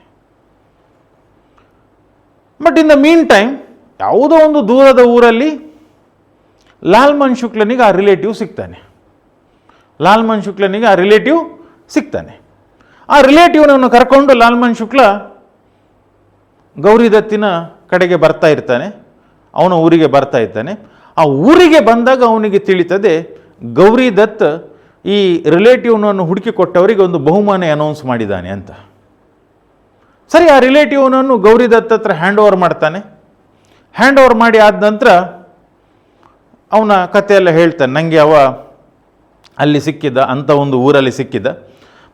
But in the mean time ಯಾವುದೋ ಒಂದು ದೂರದ ಊರಲ್ಲಿ ಲಾಲ್ಮನ್ ಶುಕ್ಲನಿಗೆ ಆ ರಿಲೇಟಿವ್ ಸಿಗ್ತಾನೆ. ಲಾಲ್ಮನ್ ಶುಕ್ಲನಿಗೆ ಆ ರಿಲೇಟಿವ್ ಸಿಗ್ತಾನೆ. ಆ ರಿಲೇಟಿವ್ನನ್ನು ಕರ್ಕೊಂಡು ಲಾಲ್ಮನ್ ಶುಕ್ಲ ಗೌರಿ ದತ್ತಿನ ಕಡೆಗೆ ಬರ್ತಾ ಇರ್ತಾನೆ, ಅವನ ಊರಿಗೆ ಬರ್ತಾ ಇರ್ತಾನೆ. ಆ ಊರಿಗೆ ಬಂದಾಗ ಅವನಿಗೆ ತಿಳಿತದೆ ಗೌರಿ ದತ್ ಈ ರಿಲೇಟಿವ್ನನ್ನು ಹುಡುಕಿ ಕೊಟ್ಟವರಿಗೆ ಒಂದು ಬಹುಮಾನ ಅನೌನ್ಸ್ ಮಾಡಿದ್ದಾನೆ ಅಂತ. ಸರಿ, ಆ ರಿಲೇಟಿವ್ನನ್ನು ಗೌರಿ ದತ್ ಹತ್ರ ಹ್ಯಾಂಡ್ ಓವರ್ ಮಾಡ್ತಾನೆ. ಹ್ಯಾಂಡ್ ಓವರ್ ಮಾಡಿ ಆದ ನಂತರ ಅವನ ಕಥೆಯೆಲ್ಲ ಹೇಳ್ತಾನೆ. ನನಗೆ ಅವ ಅಲ್ಲಿ ಸಿಕ್ಕಿದ್ದ, ಅಂಥ ಒಂದು ಊರಲ್ಲಿ ಸಿಕ್ಕಿದ್ದ,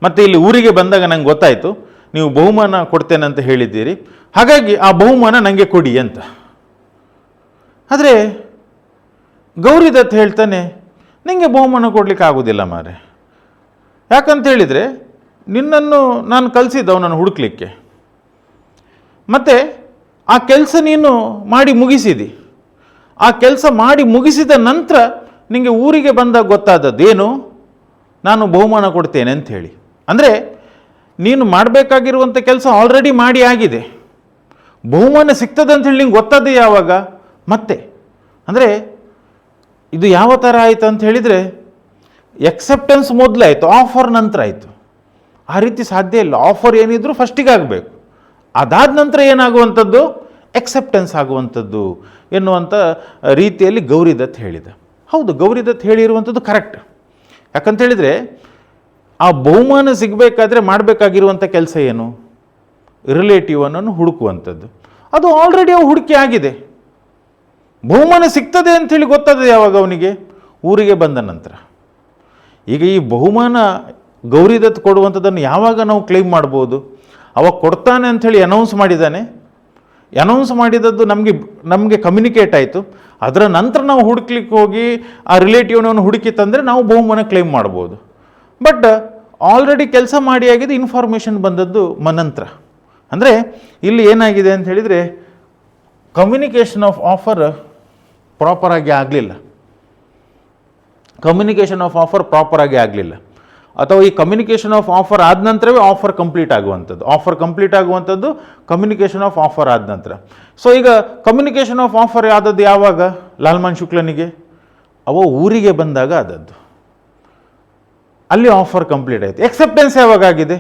ಮತ್ತು ಇಲ್ಲಿ ಊರಿಗೆ ಬಂದಾಗ ನಂಗೆ ಗೊತ್ತಾಯಿತು ನೀವು ಬಹುಮಾನ ಕೊಡ್ತೇನೆ ಅಂತ ಹೇಳಿದ್ದೀರಿ, ಹಾಗಾಗಿ ಆ ಬಹುಮಾನ ನನಗೆ ಕೊಡಿ ಅಂತ. ಆದರೆ ಗೌರಿ ದತ್ ಹೇಳ್ತಾನೆ, ನಿಮಗೆ ಬಹುಮಾನ ಕೊಡಲಿಕ್ಕೆ ಆಗೋದಿಲ್ಲ ಮಾರೆ. ಯಾಕಂತ ಹೇಳಿದರೆ ನಿನ್ನನ್ನು ನಾನು ಕಳಿಸಿದ್ದ ಅವನನ್ನು ಹುಡುಕ್ಲಿಕ್ಕೆ, ಮತ್ತು ಆ ಕೆಲಸ ನೀನು ಮಾಡಿ ಮುಗಿಸಿದಿ. ಆ ಕೆಲಸ ಮಾಡಿ ಮುಗಿಸಿದ ನಂತರ ನಿಮಗೆ ಊರಿಗೆ ಬಂದಾಗ ಗೊತ್ತಾದದ್ದು ಏನು, ನಾನು ಬಹುಮಾನ ಕೊಡ್ತೇನೆ ಅಂಥೇಳಿ. ಅಂದರೆ ನೀನು ಮಾಡಬೇಕಾಗಿರುವಂಥ ಕೆಲಸ ಆಲ್ರೆಡಿ ಮಾಡಿ ಆಗಿದೆ, ಬಹುಮಾನ ಸಿಗ್ತದೆ ಅಂಥೇಳಿ ನಿಂಗೆ ಗೊತ್ತಾದೆ ಯಾವಾಗ ಮತ್ತೆ. ಅಂದರೆ ಇದು ಯಾವ ಥರ ಆಯಿತು ಅಂತ ಹೇಳಿದರೆ, ಎಕ್ಸೆಪ್ಟೆನ್ಸ್ ಮೊದಲಾಯಿತು, ಆಫರ್ ನಂತರ ಆಯಿತು. ಆ ರೀತಿ ಸಾಧ್ಯ ಇಲ್ಲ. ಆಫರ್ ಏನಿದ್ರು ಫಸ್ಟಿಗೆ ಆಗಬೇಕು, ಅದಾದ ನಂತರ ಏನಾಗುವಂಥದ್ದು ಎಕ್ಸೆಪ್ಟೆನ್ಸ್ ಆಗುವಂಥದ್ದು ಎನ್ನುವಂಥ ರೀತಿಯಲ್ಲಿ ಗೌರಿ ದತ್ ಹೇಳಿದ. ಹೌದು, ಗೌರಿ ದತ್ ಹೇಳಿರುವಂಥದ್ದು ಕರೆಕ್ಟ್. ಯಾಕಂತ ಹೇಳಿದರೆ ಆ ಬಹುಮಾನ ಸಿಗಬೇಕಾದ್ರೆ ಮಾಡಬೇಕಾಗಿರುವಂಥ ಕೆಲಸ ಏನು, ರಿಲೇಟಿವನ್ನು ಹುಡುಕುವಂಥದ್ದು. ಅದು ಆಲ್ರೆಡಿ ಅವು ಹುಡುಕಿ ಆಗಿದೆ. ಬಹುಮಾನ ಸಿಗ್ತದೆ ಅಂಥೇಳಿ ಗೊತ್ತಾದ ಯಾವಾಗ ಅವನಿಗೆ, ಊರಿಗೆ ಬಂದ ನಂತರ. ಈಗ ಈ ಬಹುಮಾನ ಗೌರಿ ದತ್ ಕೊಡುವಂಥದ್ದನ್ನು ಯಾವಾಗ ನಾವು ಕ್ಲೈಮ್ ಮಾಡ್ಬೋದು, ಅವಾಗ ಕೊಡ್ತಾನೆ ಅಂಥೇಳಿ ಅನೌನ್ಸ್ ಮಾಡಿದ್ದಾನೆ, ಅನೌನ್ಸ್ ಮಾಡಿದದ್ದು ನಮಗೆ ಕಮ್ಯುನಿಕೇಟ್ ಆಯಿತು, ಅದರ ನಂತರ ನಾವು ಹುಡುಕ್ಲಿಕ್ಕೆ ಹೋಗಿ ಆ ರಿಲೇಟಿವ್ನನ್ನು ಹುಡುಕಿ ತಂದರೆ ನಾವು ಬಹುಮಾನ ಕ್ಲೈಮ್ ಮಾಡ್ಬೋದು. ಬಟ್ ಆಲ್ರೆಡಿ ಕೆಲಸ ಮಾಡಿ ಆಗಿದೆ, ಇನ್ಫಾರ್ಮೇಷನ್ ಬಂದದ್ದು ಮನಂತರ. ಅಂದರೆ ಇಲ್ಲಿ ಏನಾಗಿದೆ ಅಂತ ಹೇಳಿದರೆ ಕಮ್ಯುನಿಕೇಷನ್ ಆಫ್ ಆಫರ್ ಪ್ರಾಪರಾಗಿ ಆಗಲಿಲ್ಲ, ಕಮ್ಯುನಿಕೇಷನ್ ಆಫ್ ಆಫರ್ ಪ್ರಾಪರಾಗಿ ಆಗಲಿಲ್ಲ. ಅಥವಾ ಈ ಕಮ್ಯುನಿಕೇಷನ್ ಆಫ್ ಆಫರ್ ಆದ ನಂತರವೇ ಆಫರ್ ಕಂಪ್ಲೀಟ್ ಆಗುವಂಥದ್ದು, ಆಫರ್ ಕಂಪ್ಲೀಟ್ ಆಗುವಂಥದ್ದು ಕಮ್ಯುನಿಕೇಷನ್ ಆಫ್ ಆಫರ್ ಆದ ನಂತರ. ಸೊ ಈಗ ಕಮ್ಯುನಿಕೇಷನ್ ಆಫ್ ಆಫರ್ ಆದದ್ದು ಯಾವಾಗ? ಲಾಲ್ಮನ್ ಶುಕ್ಲನಿಗೆ ಅವ ಊರಿಗೆ ಬಂದಾಗ ಆದದ್ದು, ಅಲ್ಲಿ ಆಫರ್ ಕಂಪ್ಲೀಟ್ ಆಯಿತು. ಎಕ್ಸೆಪ್ಟೆನ್ಸ್ ಯಾವಾಗ ಆಗಿದೆ?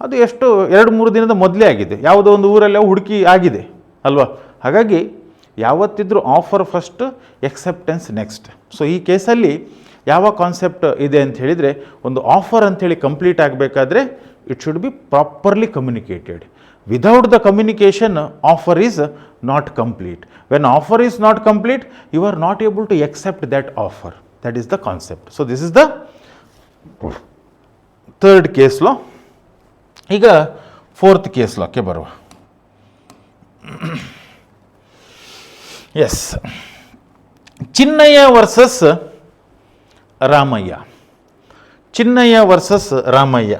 ಅದು ಎಷ್ಟು 2-3 ದಿನದ ಮೊದಲೇ ಆಗಿದೆ, ಯಾವುದೋ ಒಂದು ಊರಲ್ಲಿ ಹುಡುಕಿ ಆಗಿದೆ ಅಲ್ವಾ. ಹಾಗಾಗಿ ಯಾವತ್ತಿದ್ರೂ offer first, acceptance next. So ಈ ಕೇಸಲ್ಲಿ ಯಾವ ಕಾನ್ಸೆಪ್ಟ್ ಇದೆ ಅಂತ ಹೇಳಿದರೆ, ಒಂದು ಆಫರ್ ಅಂಥೇಳಿ ಕಂಪ್ಲೀಟ್ ಆಗಬೇಕಾದ್ರೆ it should be properly communicated. Without the communication offer is not complete. When offer is not complete, you are not able to accept that offer. That is the concept. So this is the third case law. ಈಗ fourth case ಲಾಕ್ಕೆ ಬರುವ. Yes, Chinnaiah versus Ramaiah. Chinnaiah versus Ramaiah.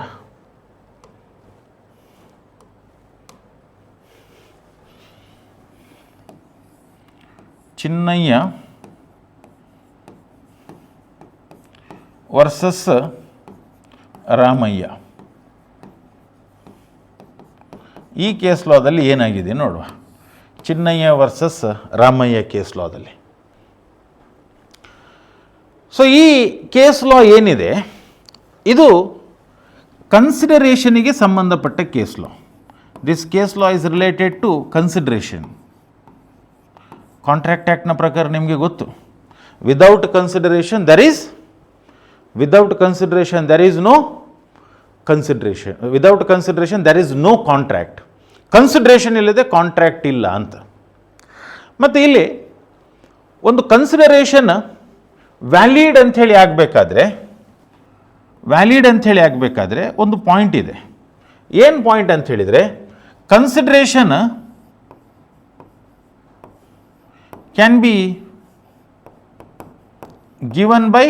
Chinnaiah versus Ramaiah. ಈ case ಲಾದಲ್ಲಿ ಏನಾಗಿದೆ ನೋಡುವ. Chinnaiah versus Ramaiah case ಲಾದಲ್ಲಿ. So ಈ case law ಏನಿದೆ ಇದು ಕನ್ಸಿಡರೇಷನಿಗೆ ಸಂಬಂಧಪಟ್ಟ case law. This case law is related to consideration. Contract ಆ್ಯಕ್ಟ್ನ ಪ್ರಕಾರ ನಿಮಗೆ ಗೊತ್ತು, without consideration there is no consideration, without consideration there is no contract. Consideration ಇಲ್ಲದೆ ಕಾಂಟ್ರಾಕ್ಟ್ ಇಲ್ಲ ಅಂತ. ಮತ್ತು ಇಲ್ಲಿ ಒಂದು ಕನ್ಸಿಡರೇಷನ್ ವ್ಯಾಲಿಡ್ ಅಂಥೇಳಿ ಆಗಬೇಕಾದ್ರೆ ಒಂದು ಪಾಯಿಂಟ್ ಇದೆ. ಏನು ಪಾಯಿಂಟ್ ಅಂತ ಹೇಳಿದರೆ, consideration can be given by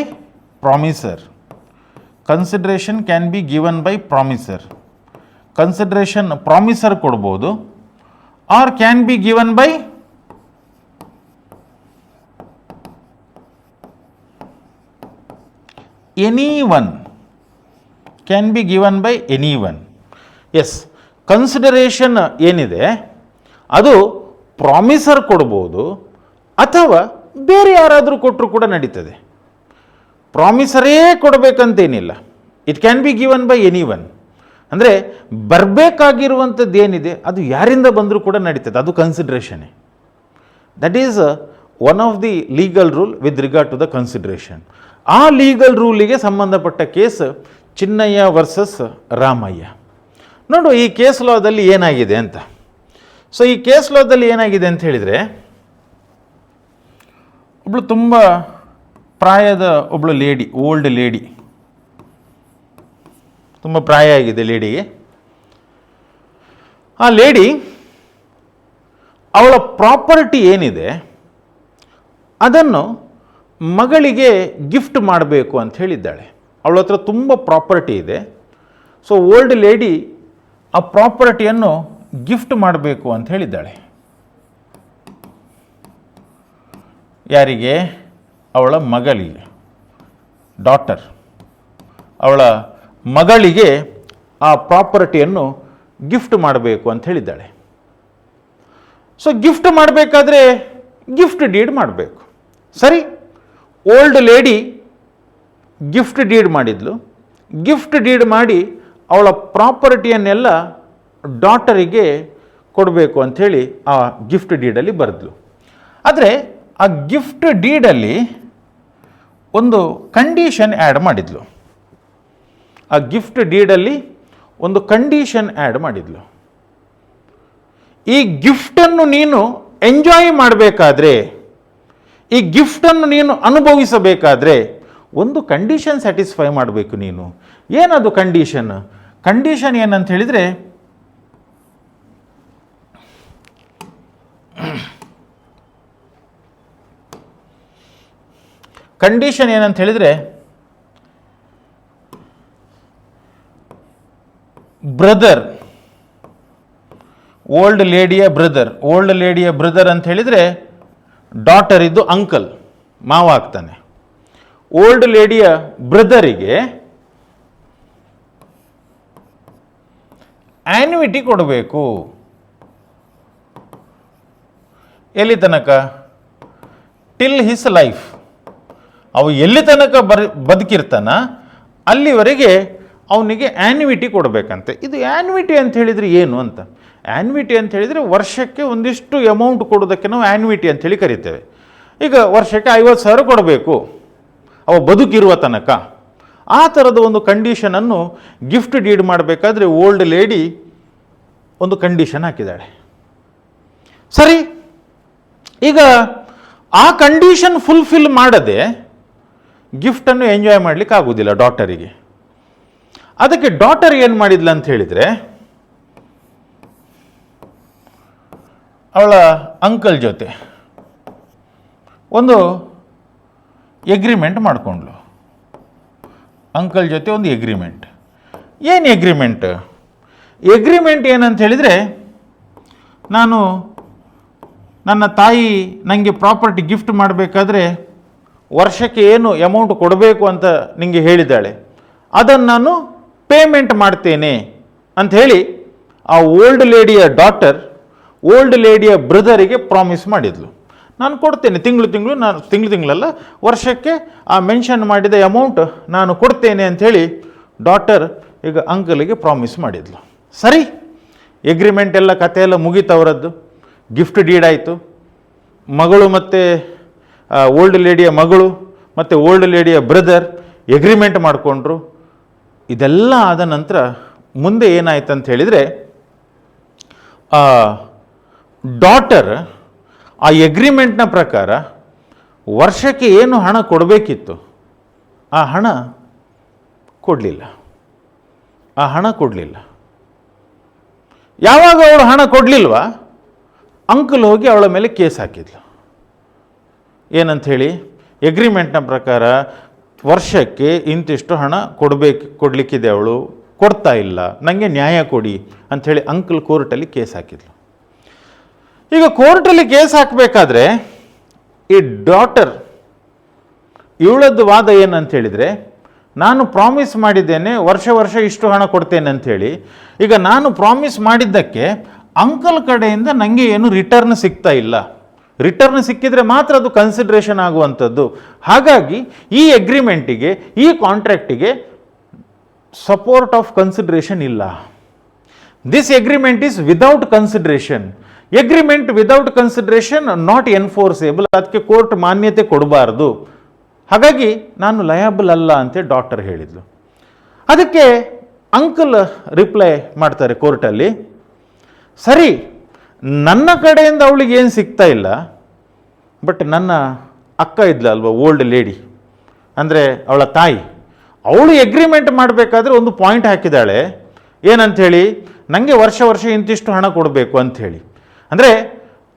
promisor. Consideration can be given by promisor. Consideration promisor ಕೊಡ್ಬೋದು, or can be given by anyone. Can be given by anyone. Yes, consideration ಏನಿದೆ ಅದು ಪ್ರಾಮಿಸರ್ ಕೊಡ್ಬೋದು ಅಥವಾ ಬೇರೆ ಯಾರಾದರೂ ಕೊಟ್ಟರು ಕೂಡ ನಡೀತದೆ. ಪ್ರಾಮಿಸರೇ ಕೊಡಬೇಕಂತೇನಿಲ್ಲ. It can be given by anyone. ಅಂದರೆ ಬರಬೇಕಾಗಿರುವಂಥದ್ದು ಏನಿದೆ ಅದು ಯಾರಿಂದ ಬಂದರೂ ಕೂಡ ನಡೀತದೆ, ಅದು ಕನ್ಸಿಡ್ರೇಷನ್ನೇ. That is one of the legal rule with regard to the consideration. ಆ ಲೀಗಲ್ ರೂಲಿಗೆ ಸಂಬಂಧಪಟ್ಟ ಕೇಸ್ ಚಿನ್ನಯ್ಯ ವರ್ಸಸ್ ರಾಮಯ್ಯ. ನೋಡು ಈ ಕೇಸ್ ಲಾದಲ್ಲಿ ಏನಾಗಿದೆ ಅಂತ. ಸೊ ಈ ಕೇಸ್ ಲಾದಲ್ಲಿ ಏನಾಗಿದೆ ಅಂತ ಹೇಳಿದರೆ, ಒಬ್ಬಳು ತುಂಬ ಪ್ರಾಯದ ಒಬ್ಬಳು ಲೇಡಿ, ಓಲ್ಡ್ ಲೇಡಿ, ತುಂಬ ಪ್ರಾಯ ಆಗಿದೆ ಲೇಡಿಗೆ. ಆ ಲೇಡಿ ಅವಳ ಪ್ರಾಪರ್ಟಿ ಏನಿದೆ ಅದನ್ನು ಮಗಳಿಗೆ ಗಿಫ್ಟ್ ಮಾಡಬೇಕು ಅಂತ ಹೇಳಿದ್ದಾಳೆ. ಅವಳ ಹತ್ರ ತುಂಬ ಪ್ರಾಪರ್ಟಿ ಇದೆ. ಸೊ ಓಲ್ಡ್ ಲೇಡಿ ಆ ಪ್ರಾಪರ್ಟಿಯನ್ನು ಗಿಫ್ಟ್ ಮಾಡಬೇಕು ಅಂತ ಹೇಳಿದ್ದಾಳೆ. ಯಾರಿಗೆ? ಅವಳ ಮಗಳಿಗೆ, ಡಾಟರ್. ಅವಳ ಮಗಳಿಗೆ ಆ ಪ್ರಾಪರ್ಟಿಯನ್ನು ಗಿಫ್ಟ್ ಮಾಡಬೇಕು ಅಂತ ಹೇಳಿದ್ದಾಳೆ. ಸೊ ಗಿಫ್ಟ್ ಮಾಡಬೇಕಾದ್ರೆ ಗಿಫ್ಟ್ ಡೀಡ್ ಮಾಡಬೇಕು. ಸರಿ, ಓಲ್ಡ್ ಲೇಡಿ ಗಿಫ್ಟ್ ಡೀಡ್ ಮಾಡಿದ್ಲು. ಗಿಫ್ಟ್ ಡೀಡ್ ಮಾಡಿ ಅವಳ ಪ್ರಾಪರ್ಟಿಯನ್ನೆಲ್ಲ ಡಾಟರಿಗೆ ಕೊಡಬೇಕು ಅಂಥೇಳಿ ಆ ಗಿಫ್ಟ್ ಡೀಡಲ್ಲಿ ಬರೆದ್ಲು. ಆದರೆ ಆ ಗಿಫ್ಟ್ ಡೀಡಲ್ಲಿ ಒಂದು ಕಂಡೀಷನ್ ಆ್ಯಡ್ ಮಾಡಿದ್ಲು. ಆ ಗಿಫ್ಟ್ ಡೀಡಲ್ಲಿ ಒಂದು ಕಂಡೀಷನ್ ಆ್ಯಡ್ ಮಾಡಿದ್ಲು. ಈ ಗಿಫ್ಟನ್ನು ನೀನು ಎಂಜಾಯ್ ಮಾಡಬೇಕಾದ್ರೆ, ಈ ಗಿಫ್ಟನ್ನು ನೀನು ಅನುಭವಿಸಬೇಕಾದ್ರೆ ಒಂದು ಕಂಡೀಷನ್ ಸ್ಯಾಟಿಸ್ಫೈ ಮಾಡಬೇಕು ನೀನು. ಏನದು ಕಂಡೀಷನ್? ಕಂಡೀಷನ್ ಏನಂತ ಹೇಳಿದರೆ, ಬ್ರದರ್, ಓಲ್ಡ್ ಲೇಡಿಯ ಬ್ರದರ್. ಓಲ್ಡ್ ಲೇಡಿಯ ಬ್ರದರ್ ಅಂತ ಹೇಳಿದರೆ ಡಾಟರ್ ಇದ್ದು ಅಂಕಲ್, ಮಾವ ಆಗ್ತಾನೆ. ಓಲ್ಡ್ ಲೇಡಿಯ ಬ್ರದರಿಗೆ ಆನ್ಯುಯಿಟಿ ಕೊಡಬೇಕು. ಎಲ್ಲಿ ತನಕ? Till his life. ಅವು ಎಲ್ಲಿ ತನಕ ಬದುಕಿರ್ತಾನ ಅಲ್ಲಿವರೆಗೆ ಅವನಿಗೆ ಆನ್ಯುಯಿಟಿ ಕೊಡಬೇಕಂತೆ. ಇದು ಆನ್ಯುಯಿಟಿ ಅಂತ ಹೇಳಿದರೆ ಏನು ಅಂತ? ಆನ್ಯುಯಿಟಿ ಅಂತ ಹೇಳಿದರೆ ವರ್ಷಕ್ಕೆ ಒಂದಿಷ್ಟು ಅಮೌಂಟ್ ಕೊಡೋದಕ್ಕೆ ನಾವು ಆನ್ಯುಯಿಟಿ ಅಂತೇಳಿ ಕರಿತೇವೆ. ಈಗ ವರ್ಷಕ್ಕೆ 50,000 ಕೊಡಬೇಕು ಅವ ಬದುಕಿರುವ ತನಕ. ಆ ಥರದ ಒಂದು ಕಂಡೀಷನನ್ನು ಗಿಫ್ಟ್ ಡೀಡ್ ಮಾಡಬೇಕಾದ್ರೆ ಓಲ್ಡ್ ಲೇಡಿ ಒಂದು ಕಂಡೀಷನ್ ಹಾಕಿದ್ದಾಳೆ. ಸರಿ, ಈಗ ಆ ಕಂಡೀಷನ್ ಫುಲ್ಫಿಲ್ ಮಾಡದೆ ಗಿಫ್ಟನ್ನು ಎಂಜಾಯ್ ಮಾಡಲಿಕ್ಕೆ ಆಗೋದಿಲ್ಲ ಡಾಟರಿಗೆ. ಅದಕ್ಕೆ ಡಾಟರ್ ಏನು ಮಾಡಿದ್ಲ ಅಂತ ಹೇಳಿದರೆ, ಅವಳ ಅಂಕಲ್ ಜೊತೆ ಒಂದು ಎಗ್ರಿಮೆಂಟ್ ಮಾಡಿಕೊಂಡ್ಳು. ಅಂಕಲ್ ಜೊತೆ ಒಂದು ಎಗ್ರಿಮೆಂಟ್. ಏನು ಎಗ್ರಿಮೆಂಟ್? ಎಗ್ರಿಮೆಂಟ್ ಏನಂತ ಹೇಳಿದರೆ, ನಾನು ನನ್ನ ತಾಯಿ ನನಗೆ ಪ್ರಾಪರ್ಟಿ ಗಿಫ್ಟ್ ಮಾಡಬೇಕಾದ್ರೆ ವರ್ಷಕ್ಕೆ ಏನು ಅಮೌಂಟ್ ಕೊಡಬೇಕು ಅಂತ ನಿಮಗೆ ಹೇಳಿದ್ದಾಳೆ, ಅದನ್ನು ನಾನು ಪೇಮೆಂಟ್ ಮಾಡ್ತೇನೆ ಅಂಥೇಳಿ ಆ ಓಲ್ಡ್ ಲೇಡಿಯ ಡಾಟರ್ ಓಲ್ಡ್ ಲೇಡಿಯ ಬ್ರದರಿಗೆ ಪ್ರಾಮಿಸ್ ಮಾಡಿದ್ಲು. ನಾನು ಕೊಡ್ತೇನೆ, ತಿಂಗಳಲ್ಲ ವರ್ಷಕ್ಕೆ ಆ ಮೆನ್ಷನ್ ಮಾಡಿದ ಅಮೌಂಟ್ ನಾನು ಕೊಡ್ತೇನೆ ಅಂಥೇಳಿ ಡಾಟರ್ ಈಗ ಅಂಕಲಿಗೆ ಪ್ರಾಮಿಸ್ ಮಾಡಿದ್ಲು. ಸರಿ, ಎಗ್ರಿಮೆಂಟ್ ಎಲ್ಲ ಕತೆ ಎಲ್ಲ ಮುಗೀತವರದ್ದು, ಗಿಫ್ಟ್ ಡೀಡ್ ಆಯಿತು. ಮಗಳು ಮತ್ತು ಓಲ್ಡ್ ಲೇಡಿಯ ಮಗಳು ಮತ್ತು ಓಲ್ಡ್ ಲೇಡಿಯ ಬ್ರದರ್ ಎಗ್ರಿಮೆಂಟ್ ಮಾಡಿಕೊಂಡ್ರು. ಇದೆಲ್ಲ ಆದ ನಂತರ ಮುಂದೆ ಏನಾಯ್ತು ಅಂತ ಹೇಳಿದರೆ, ಡಾಟರ್ ಆ ಎಗ್ರಿಮೆಂಟ್ನ ಪ್ರಕಾರ ವರ್ಷಕ್ಕೆ ಏನು ಹಣ ಕೊಡಬೇಕಿತ್ತು ಆ ಹಣ ಕೊಡಲಿಲ್ಲ. ಯಾವಾಗ ಅವಳು ಹಣ ಕೊಡಲಿಲ್ವಾ, ಅಂಕಲ್ ಹೋಗಿ ಅವಳ ಮೇಲೆ ಕೇಸ್ ಹಾಕಿದ್ಲು. ಏನಂಥೇಳಿ, ಎಗ್ರಿಮೆಂಟ್ನ ಪ್ರಕಾರ ವರ್ಷಕ್ಕೆ ಇಂತಿಷ್ಟು ಹಣ ಕೊಡಲಿಕ್ಕಿದೆ, ಅವಳು ಕೊಡ್ತಾ ಇಲ್ಲ, ನನಗೆ ನ್ಯಾಯ ಕೊಡಿ ಅಂಥೇಳಿ ಅಂಕಲ್ ಕೋರ್ಟಲ್ಲಿ ಕೇಸ್ ಹಾಕಿದ್ಲು. ಈಗ ಕೋರ್ಟಲ್ಲಿ ಕೇಸ್ ಹಾಕಬೇಕಾದ್ರೆ ಈ ಡಾಟರ್ ಇವಳದ್ದು ವಾದ ಏನಂತ ಹೇಳಿದರೆ, ನಾನು ಪ್ರಾಮಿಸ್ ಮಾಡಿದ್ದೇನೆ ವರ್ಷ ಇಷ್ಟು ಹಣ ಕೊಡ್ತೇನೆ ಅಂಥೇಳಿ. ಈಗ ನಾನು ಪ್ರಾಮಿಸ್ ಮಾಡಿದ್ದಕ್ಕೆ ಅಂಕಲ್ ಕಡೆಯಿಂದ ನನಗೆ ಏನು ರಿಟರ್ನ್ ಸಿಗ್ತಾ ಇಲ್ಲ. ರಿಟರ್ನ್ ಸಿಕ್ಕಿದರೆ ಮಾತ್ರ ಅದು ಕನ್ಸಿಡ್ರೇಷನ್ ಆಗುವಂಥದ್ದು. ಹಾಗಾಗಿ ಈ ಎಗ್ರಿಮೆಂಟಿಗೆ, ಈ ಕಾಂಟ್ರಾಕ್ಟಿಗೆ ಸಪೋರ್ಟ್ ಆಫ್ ಕನ್ಸಿಡ್ರೇಷನ್ ಇಲ್ಲ. This agreement is without consideration. Agreement without consideration not enforceable. ಅದಕ್ಕೆ ಕೋರ್ಟ್ ಮಾನ್ಯತೆ ಕೊಡಬಾರ್ದು. ಹಾಗಾಗಿ ನಾನು ಲಯಬಲ್ ಅಲ್ಲ ಅಂತ ಡಾಕ್ಟರ್ ಹೇಳಿದ್ಲು. ಅದಕ್ಕೆ ಅಂಕಲ್ ರಿಪ್ಲೈ ಮಾಡ್ತಾರೆ ಕೋರ್ಟಲ್ಲಿ, ಸರಿ, ನನ್ನ ಕಡೆಯಿಂದ ಅವಳಿಗೆ ಏನು ಸಿಗ್ತಾ ಇಲ್ಲ, ಬಟ್ ನನ್ನ ಅಕ್ಕ ಇದ್ಲ ಅಲ್ವಾ ಓಲ್ಡ್ ಲೇಡಿ, ಅಂದರೆ ಅವಳ ತಾಯಿ, ಅವಳು ಎಗ್ರಿಮೆಂಟ್ ಮಾಡಬೇಕಾದ್ರೆ ಒಂದು ಪಾಯಿಂಟ್ ಹಾಕಿದ್ದಾಳೆ. ಏನಂಥೇಳಿ, ನನಗೆ ವರ್ಷ ಇಂತಿಷ್ಟು ಹಣ ಕೊಡಬೇಕು ಅಂಥೇಳಿ. ಅಂದರೆ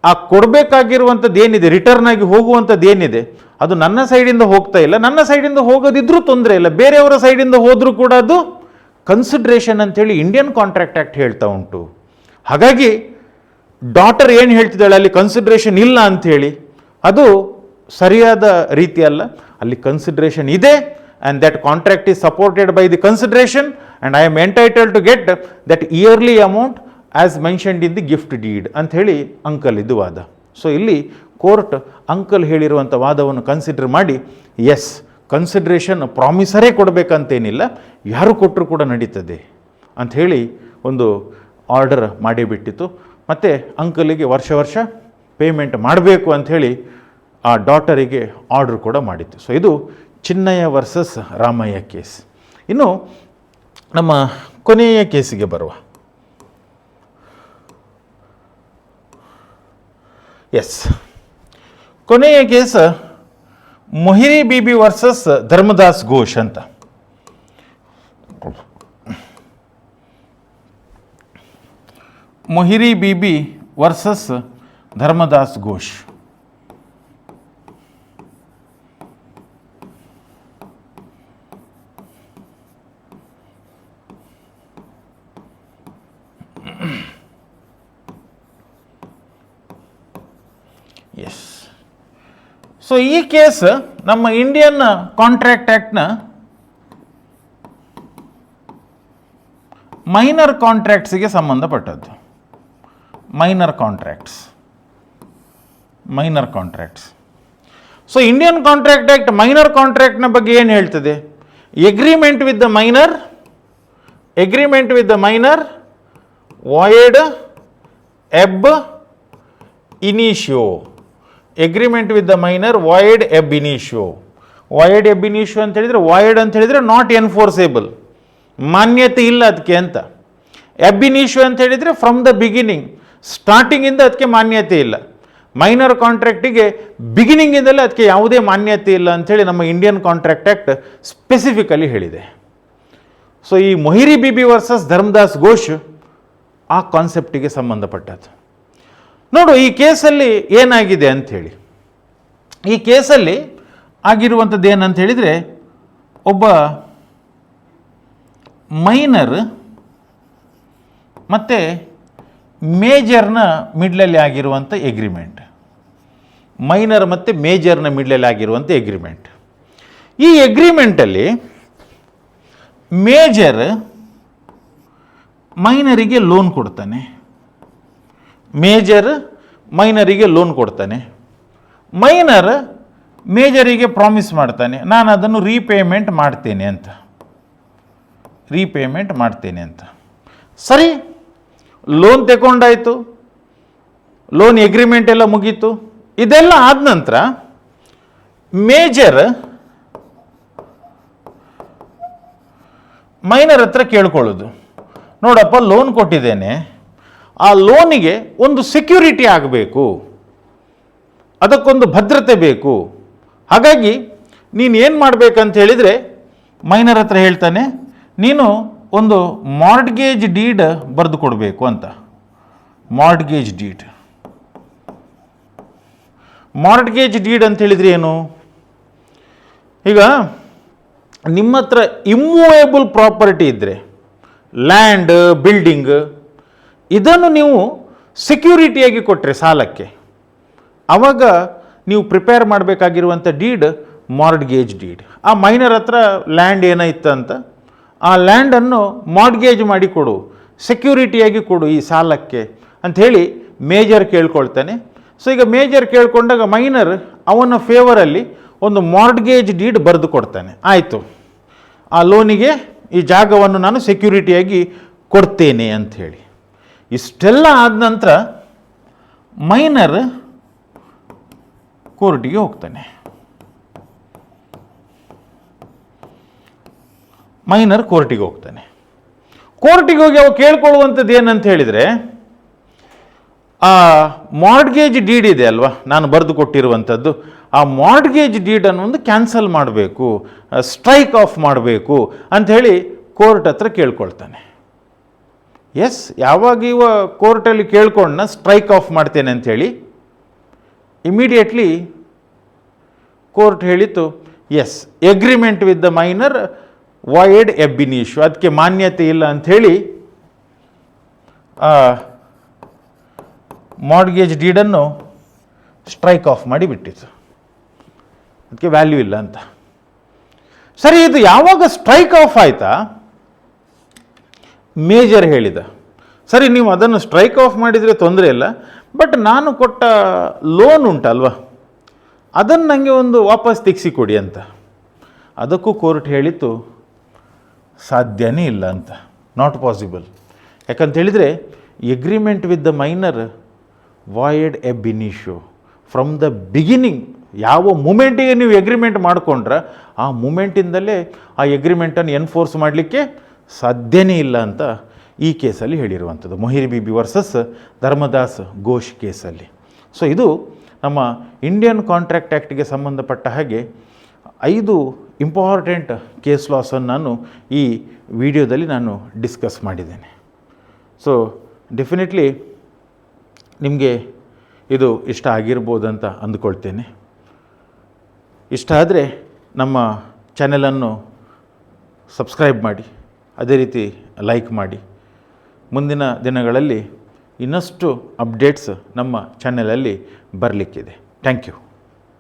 ಆ ಕೊಡಬೇಕಾಗಿರುವಂಥದ್ದು ಏನಿದೆ, ರಿಟರ್ನ್ ಆಗಿ ಹೋಗುವಂಥದ್ದು ಏನಿದೆ, ಅದು ನನ್ನ ಸೈಡಿಂದ ಹೋಗ್ತಾ ಇಲ್ಲ. ನನ್ನ ಸೈಡಿಂದ ಹೋಗೋದಿದ್ರೂ ತೊಂದರೆ ಇಲ್ಲ, ಬೇರೆಯವರ ಸೈಡಿಂದ ಹೋದರೂ ಕೂಡ ಅದು ಕನ್ಸಿಡ್ರೇಷನ್ ಅಂತೇಳಿ ಇಂಡಿಯನ್ ಕಾಂಟ್ರಾಕ್ಟ್ ಆ್ಯಕ್ಟ್ ಹೇಳ್ತಾ ಉಂಟು. ಹಾಗಾಗಿ ಡಾಟರ್ ಏನು ಹೇಳ್ತಿದ್ದಾಳೆ, ಅಲ್ಲಿ ಕನ್ಸಿಡ್ರೇಷನ್ ಇಲ್ಲ ಅಂಥೇಳಿ, ಅದು ಸರಿಯಾದ ರೀತಿ ಅಲ್ಲ. ಅಲ್ಲಿ ಕನ್ಸಿಡ್ರೇಷನ್ ಇದೆ, and that contract is supported by the consideration, and I am entitled to get that yearly amount as mentioned in the gift deed ಅಂಥೇಳಿ ಅಂಕಲ್ ಇದು ವಾದ. ಸೊ ಇಲ್ಲಿ ಕೋರ್ಟ್ ಅಂಕಲ್ ಹೇಳಿರುವಂಥ ವಾದವನ್ನು ಕನ್ಸಿಡರ್ ಮಾಡಿ, ಎಸ್, ಕನ್ಸಿಡ್ರೇಷನ್ ಪ್ರಾಮಿಸರೇ ಕೊಡಬೇಕಂತೇನಿಲ್ಲ, ಯಾರು ಕೊಟ್ಟರು ಕೂಡ ನಡೀತದೆ ಅಂಥೇಳಿ ಒಂದು ಆರ್ಡರ್ ಮಾಡಿಬಿಟ್ಟಿತ್ತು. ಮತ್ತು ಅಂಕಲಿಗೆ ವರ್ಷ ಪೇಮೆಂಟ್ ಮಾಡಬೇಕು ಅಂಥೇಳಿ ಆ ಡಾಟರಿಗೆ ಆರ್ಡರ್ ಕೂಡ ಮಾಡಿತ್ತು. ಸೊ ಇದು ಚಿನ್ನಯ್ಯ ವರ್ಸಸ್ ರಾಮಯ್ಯ ಕೇಸ್. ಇನ್ನು ನಮ್ಮ ಕೊನೆಯ ಕೇಸಿಗೆ ಬರುವ. ಎಸ್, ಕೊನೆಯ ಕೇಸ್ ಮೊಹಿರಿ ಬೀಬಿ ವರ್ಸಸ್ ಧರ್ಮದಾಸ್ ಘೋಷ್ ಅಂತ. Mohiri Bibi versus Dharmadas Ghosh. Yes. So ಈ ಕೇಸ್ ನಮ್ಮ ಇಂಡಿಯನ್ ಕಾಂಟ್ರಾಕ್ಟ್ ಆ್ಯಕ್ಟ್ನ ಮೈನರ್ ಕಾಂಟ್ರಾಕ್ಟ್ಸಿಗೆ ಸಂಬಂಧಪಟ್ಟದ್ದು. Minor contracts. So Indian contract act minor ಕಾಂಟ್ರಾಕ್ಟ್ನ ಬಗ್ಗೆ ಏನು ಹೇಳ್ತದೆ? Agreement with the minor void ab initio. Agreement with the minor void ab initio. Void ab initio ಅಂತ ಹೇಳಿದರೆ, ವಾಯ್ಡ್ ಅಂತ ಹೇಳಿದರೆ ನಾಟ್ ಎನ್ಫೋರ್ಸೇಬಲ್, ಮಾನ್ಯತೆ ಇಲ್ಲ ಅದಕ್ಕೆ ಅಂತ. ಎಬ್ ಇನಿಷಿಯೋ ಅಂತ ಹೇಳಿದರೆ ಫ್ರಮ್ ದ ಬಿಗಿನಿಂಗ್, ಸ್ಟಾರ್ಟಿಂಗಿಂದ ಅದಕ್ಕೆ ಮಾನ್ಯತೆ ಇಲ್ಲ. ಮೈನರ್ ಕಾಂಟ್ರಾಕ್ಟಿಗೆ ಬಿಗಿನಿಂಗಿಂದಲೇ ಅದಕ್ಕೆ ಯಾವುದೇ ಮಾನ್ಯತೆ ಇಲ್ಲ ಅಂಥೇಳಿ ನಮ್ಮ ಇಂಡಿಯನ್ ಕಾಂಟ್ರಾಕ್ಟ್ ಆ್ಯಕ್ಟ್ ಸ್ಪೆಸಿಫಿಕಲಿ ಹೇಳಿದೆ. ಸೊ ಈ ಮೊಹಿರಿ ಬಿಬಿ ವರ್ಸಸ್ ಧರ್ಮದಾಸ್ ಘೋಷ್ ಆ ಕಾನ್ಸೆಪ್ಟಿಗೆ ಸಂಬಂಧಪಟ್ಟದ್ದು. ನೋಡು ಈ ಕೇಸಲ್ಲಿ ಏನಾಗಿದೆ ಅಂಥೇಳಿ. ಈ ಕೇಸಲ್ಲಿ ಆಗಿರುವಂಥದ್ದು ಏನಂತ ಹೇಳಿದರೆ, ಒಬ್ಬ ಮೈನರ್ ಮತ್ತು ಮೇಜರ್ನ ಮಿಡ್ಲಲ್ಲಿ ಆಗಿರುವಂಥ ಎಗ್ರಿಮೆಂಟ್. ಮೈನರ್ ಮತ್ತು ಮೇಜರ್ನ ಮಿಡ್ಲಲ್ಲಿ ಆಗಿರುವಂಥ ಎಗ್ರಿಮೆಂಟ್. ಈ ಎಗ್ರಿಮೆಂಟಲ್ಲಿ ಮೇಜರ್ ಮೈನರಿಗೆ ಲೋನ್ ಕೊಡ್ತಾನೆ. ಮೈನರ್ ಮೇಜರಿಗೆ ಪ್ರಾಮಿಸ್ ಮಾಡ್ತಾನೆ, ನಾನು ಅದನ್ನು ರೀಪೇಮೆಂಟ್ ಮಾಡ್ತೇನೆ ಅಂತ. ಸರಿ, ಲೋನ್ ತಗೊಂಡಾಯಿತು, ಲೋನ್ ಎಗ್ರಿಮೆಂಟ್ ಎಲ್ಲ ಮುಗೀತು. ಇದೆಲ್ಲ ಆದ ನಂತರ ಮೇಜರ್ ಮೈನರ್ ಹತ್ರ ಕೇಳ್ಕೊಳ್ಳೋದು, ನೋಡಪ್ಪ ಲೋನ್ ಕೊಟ್ಟಿದ್ದೇನೆ, ಆ ಲೋನಿಗೆ ಒಂದು ಸೆಕ್ಯೂರಿಟಿ ಆಗಬೇಕು, ಅದಕ್ಕೊಂದು ಭದ್ರತೆ ಬೇಕು. ಹಾಗಾಗಿ ನೀನು ಏನು ಮಾಡಬೇಕಂತ ಹೇಳಿದರೆ, ಮೈನರ್ ಹತ್ರ ಹೇಳ್ತಾನೆ, ನೀನು ಒಂದು ಮಾರ್ಟ್ಗೇಜ್ ಡೀಡ್ ಬರೆದು ಕೊಡಬೇಕು ಅಂತ. ಮಾರ್ಟ್ಗೇಜ್ ಡೀಡ್ ಅಂತ ಹೇಳಿದರೆ ಏನು? ಈಗ ನಿಮ್ಮ ಹತ್ರ ಇಮ್ಮೂವೇಬಲ್ ಪ್ರಾಪರ್ಟಿ ಇದ್ದರೆ, ಲ್ಯಾಂಡ್, ಬಿಲ್ಡಿಂಗ್, ಇದನ್ನು ನೀವು ಸೆಕ್ಯೂರಿಟಿಯಾಗಿ ಕೊಟ್ಟರೆ ಸಾಲಕ್ಕೆ, ಆವಾಗ ನೀವು ಪ್ರಿಪೇರ್ ಮಾಡಬೇಕಾಗಿರುವಂಥ ಡೀಡ್ ಮಾರ್ಟ್ಗೇಜ್ ಡೀಡ್. ಆ ಮೈನರ್ ಹತ್ರ ಲ್ಯಾಂಡ್ ಏನಾಯ್ತಂತ, ಆ ಲ್ಯಾಂಡನ್ನು ಮಾರ್ಟ್ಗೇಜ್ ಮಾಡಿ ಕೊಡು, ಸೆಕ್ಯೂರಿಟಿಯಾಗಿ ಕೊಡು ಈ ಸಾಲಕ್ಕೆ ಅಂಥೇಳಿ ಮೇಜರ್ ಕೇಳ್ಕೊಳ್ತಾನೆ. ಸೊ ಈಗ ಮೇಜರ್ ಕೇಳ್ಕೊಂಡಾಗ ಮೈನರ್ ಅವನ ಫೇವರಲ್ಲಿ ಒಂದು ಮಾರ್ಟ್ಗೇಜ್ ಡೀಡ್ ಬರೆದು ಕೊಡ್ತಾನೆ. ಆಯಿತು, ಆ ಲೋನಿಗೆ ಈ ಜಾಗವನ್ನು ನಾನು ಸೆಕ್ಯೂರಿಟಿಯಾಗಿ ಕೊಡ್ತೇನೆ ಅಂಥೇಳಿ. ಇಷ್ಟೆಲ್ಲ ಆದ ನಂತರ ಮೈನರ್ ಕೋರ್ಟಿಗೆ ಹೋಗ್ತಾನೆ. ಕೋರ್ಟಿಗೆ ಹೋಗಿ ಅವು ಕೇಳ್ಕೊಳ್ಳುವಂಥದ್ದು ಏನಂತ ಹೇಳಿದರೆ, ಆ ಮಾರ್ಟ್ಗೇಜ್ ಡೀಡ್ ಇದೆ ಅಲ್ವಾ, ನಾನು ಬರೆದು ಕೊಟ್ಟಿರುವಂಥದ್ದು, ಆ ಮಾರ್ಟ್ಗೇಜ್ ಡೀಡನ್ನು ಒಂದು ಕ್ಯಾನ್ಸಲ್ ಮಾಡಬೇಕು, ಸ್ಟ್ರೈಕ್ ಆಫ್ ಮಾಡಬೇಕು ಅಂಥೇಳಿ ಕೋರ್ಟ್ ಹತ್ರ ಕೇಳ್ಕೊಳ್ತಾನೆ. ಎಸ್, ಯಾವಾಗ ಇವ ಕೋರ್ಟಲ್ಲಿ ಕೇಳ್ಕೊಂಡ ಸ್ಟ್ರೈಕ್ ಆಫ್ ಮಾಡ್ತೇನೆ ಅಂಥೇಳಿ, ಇಮಿಡಿಯೇಟ್ಲಿ ಕೋರ್ಟ್ ಹೇಳಿತು, yes, agreement with the minor void ab initio, ಅದಕ್ಕೆ ಮಾನ್ಯತೆ ಇಲ್ಲ ಅಂಥೇಳಿ ಮಾರ್ಟ್ಗೇಜ್ ಡೀಡನ್ನು ಸ್ಟ್ರೈಕ್ ಆಫ್ ಮಾಡಿಬಿಟ್ಟಿತ್ತು, ಅದಕ್ಕೆ ವ್ಯಾಲ್ಯೂ ಇಲ್ಲ ಅಂತ. ಸರಿ, ಇದು ಯಾವಾಗ ಸ್ಟ್ರೈಕ್ ಆಫ್ ಆಯಿತಾ? ಮೇಜರ್ ಹೇಳಿದ, ಸರಿ ನೀವು ಅದನ್ನು ಸ್ಟ್ರೈಕ್ ಆಫ್ ಮಾಡಿದರೆ ತೊಂದರೆ ಇಲ್ಲ, ಬಟ್ ನಾನು ಕೊಟ್ಟ ಲೋನ್ ಉಂಟಲ್ವ, ಅದನ್ನು ನನಗೆ ಒಂದು ವಾಪಸ್ ತೆಗೆಸಿಕೊಡಿ ಅಂತ. ಅದಕ್ಕೂ ಕೋರ್ಟ್ ಹೇಳಿತ್ತು, ಸಾಧ್ಯನೇ ಇಲ್ಲ ಅಂತ, ನಾಟ್ ಪಾಸಿಬಲ್. ಯಾಕಂತ ಹೇಳಿದರೆ agreement with the minor void ab initio. From the beginning, ಯಾವ ಮೂಮೆಂಟಿಗೆ ನೀವು ಎಗ್ರಿಮೆಂಟ್ ಮಾಡಿಕೊಂಡ್ರೆ ಆ ಮೂಮೆಂಟಿಂದಲೇ ಆ ಎಗ್ರಿಮೆಂಟನ್ನು ಎನ್ಫೋರ್ಸ್ ಮಾಡಲಿಕ್ಕೆ ಸಾಧ್ಯನೇ ಇಲ್ಲ ಅಂತ ಈ ಕೇಸಲ್ಲಿ ಹೇಳಿರುವಂಥದ್ದು, ಮೊಹಿರಿ ಬಿಬಿ ವರ್ಸಸ್ ಧರ್ಮದಾಸ್ ಘೋಷ್ ಕೇಸಲ್ಲಿ. ಸೊ ಇದು ನಮ್ಮ ಇಂಡಿಯನ್ ಕಾಂಟ್ರಾಕ್ಟ್ ಆ್ಯಕ್ಟ್ಗೆ ಸಂಬಂಧಪಟ್ಟ ಹಾಗೆ 5 ಇಂಪಾರ್ಟೆಂಟ್ ಕೇಸ್ ಲಾಸನ್ನು ನಾನು ಈ ವಿಡಿಯೋದಲ್ಲಿ ನಾನು ಡಿಸ್ಕಸ್ ಮಾಡಿದ್ದೇನೆ. ಸೊ ಡೆಫಿನೆಟ್ಲಿ ನಿಮಗೆ ಇದು ಇಷ್ಟ ಆಗಿರ್ಬೋದಂತ ಅಂದ್ಕೊಳ್ತೇನೆ. ಇಷ್ಟ ಆದರೆ ನಮ್ಮ ಚಾನೆಲನ್ನು ಸಬ್ಸ್ಕ್ರೈಬ್ ಮಾಡಿ, ಅದೇ ರೀತಿ ಲೈಕ್ ಮಾಡಿ. ಮುಂದಿನ ದಿನಗಳಲ್ಲಿ ಇನ್ನಷ್ಟು ಅಪ್ಡೇಟ್ಸ್ ನಮ್ಮ ಚಾನೆಲಲ್ಲಿ ಬರಲಿಕ್ಕಿದೆ. Thank you.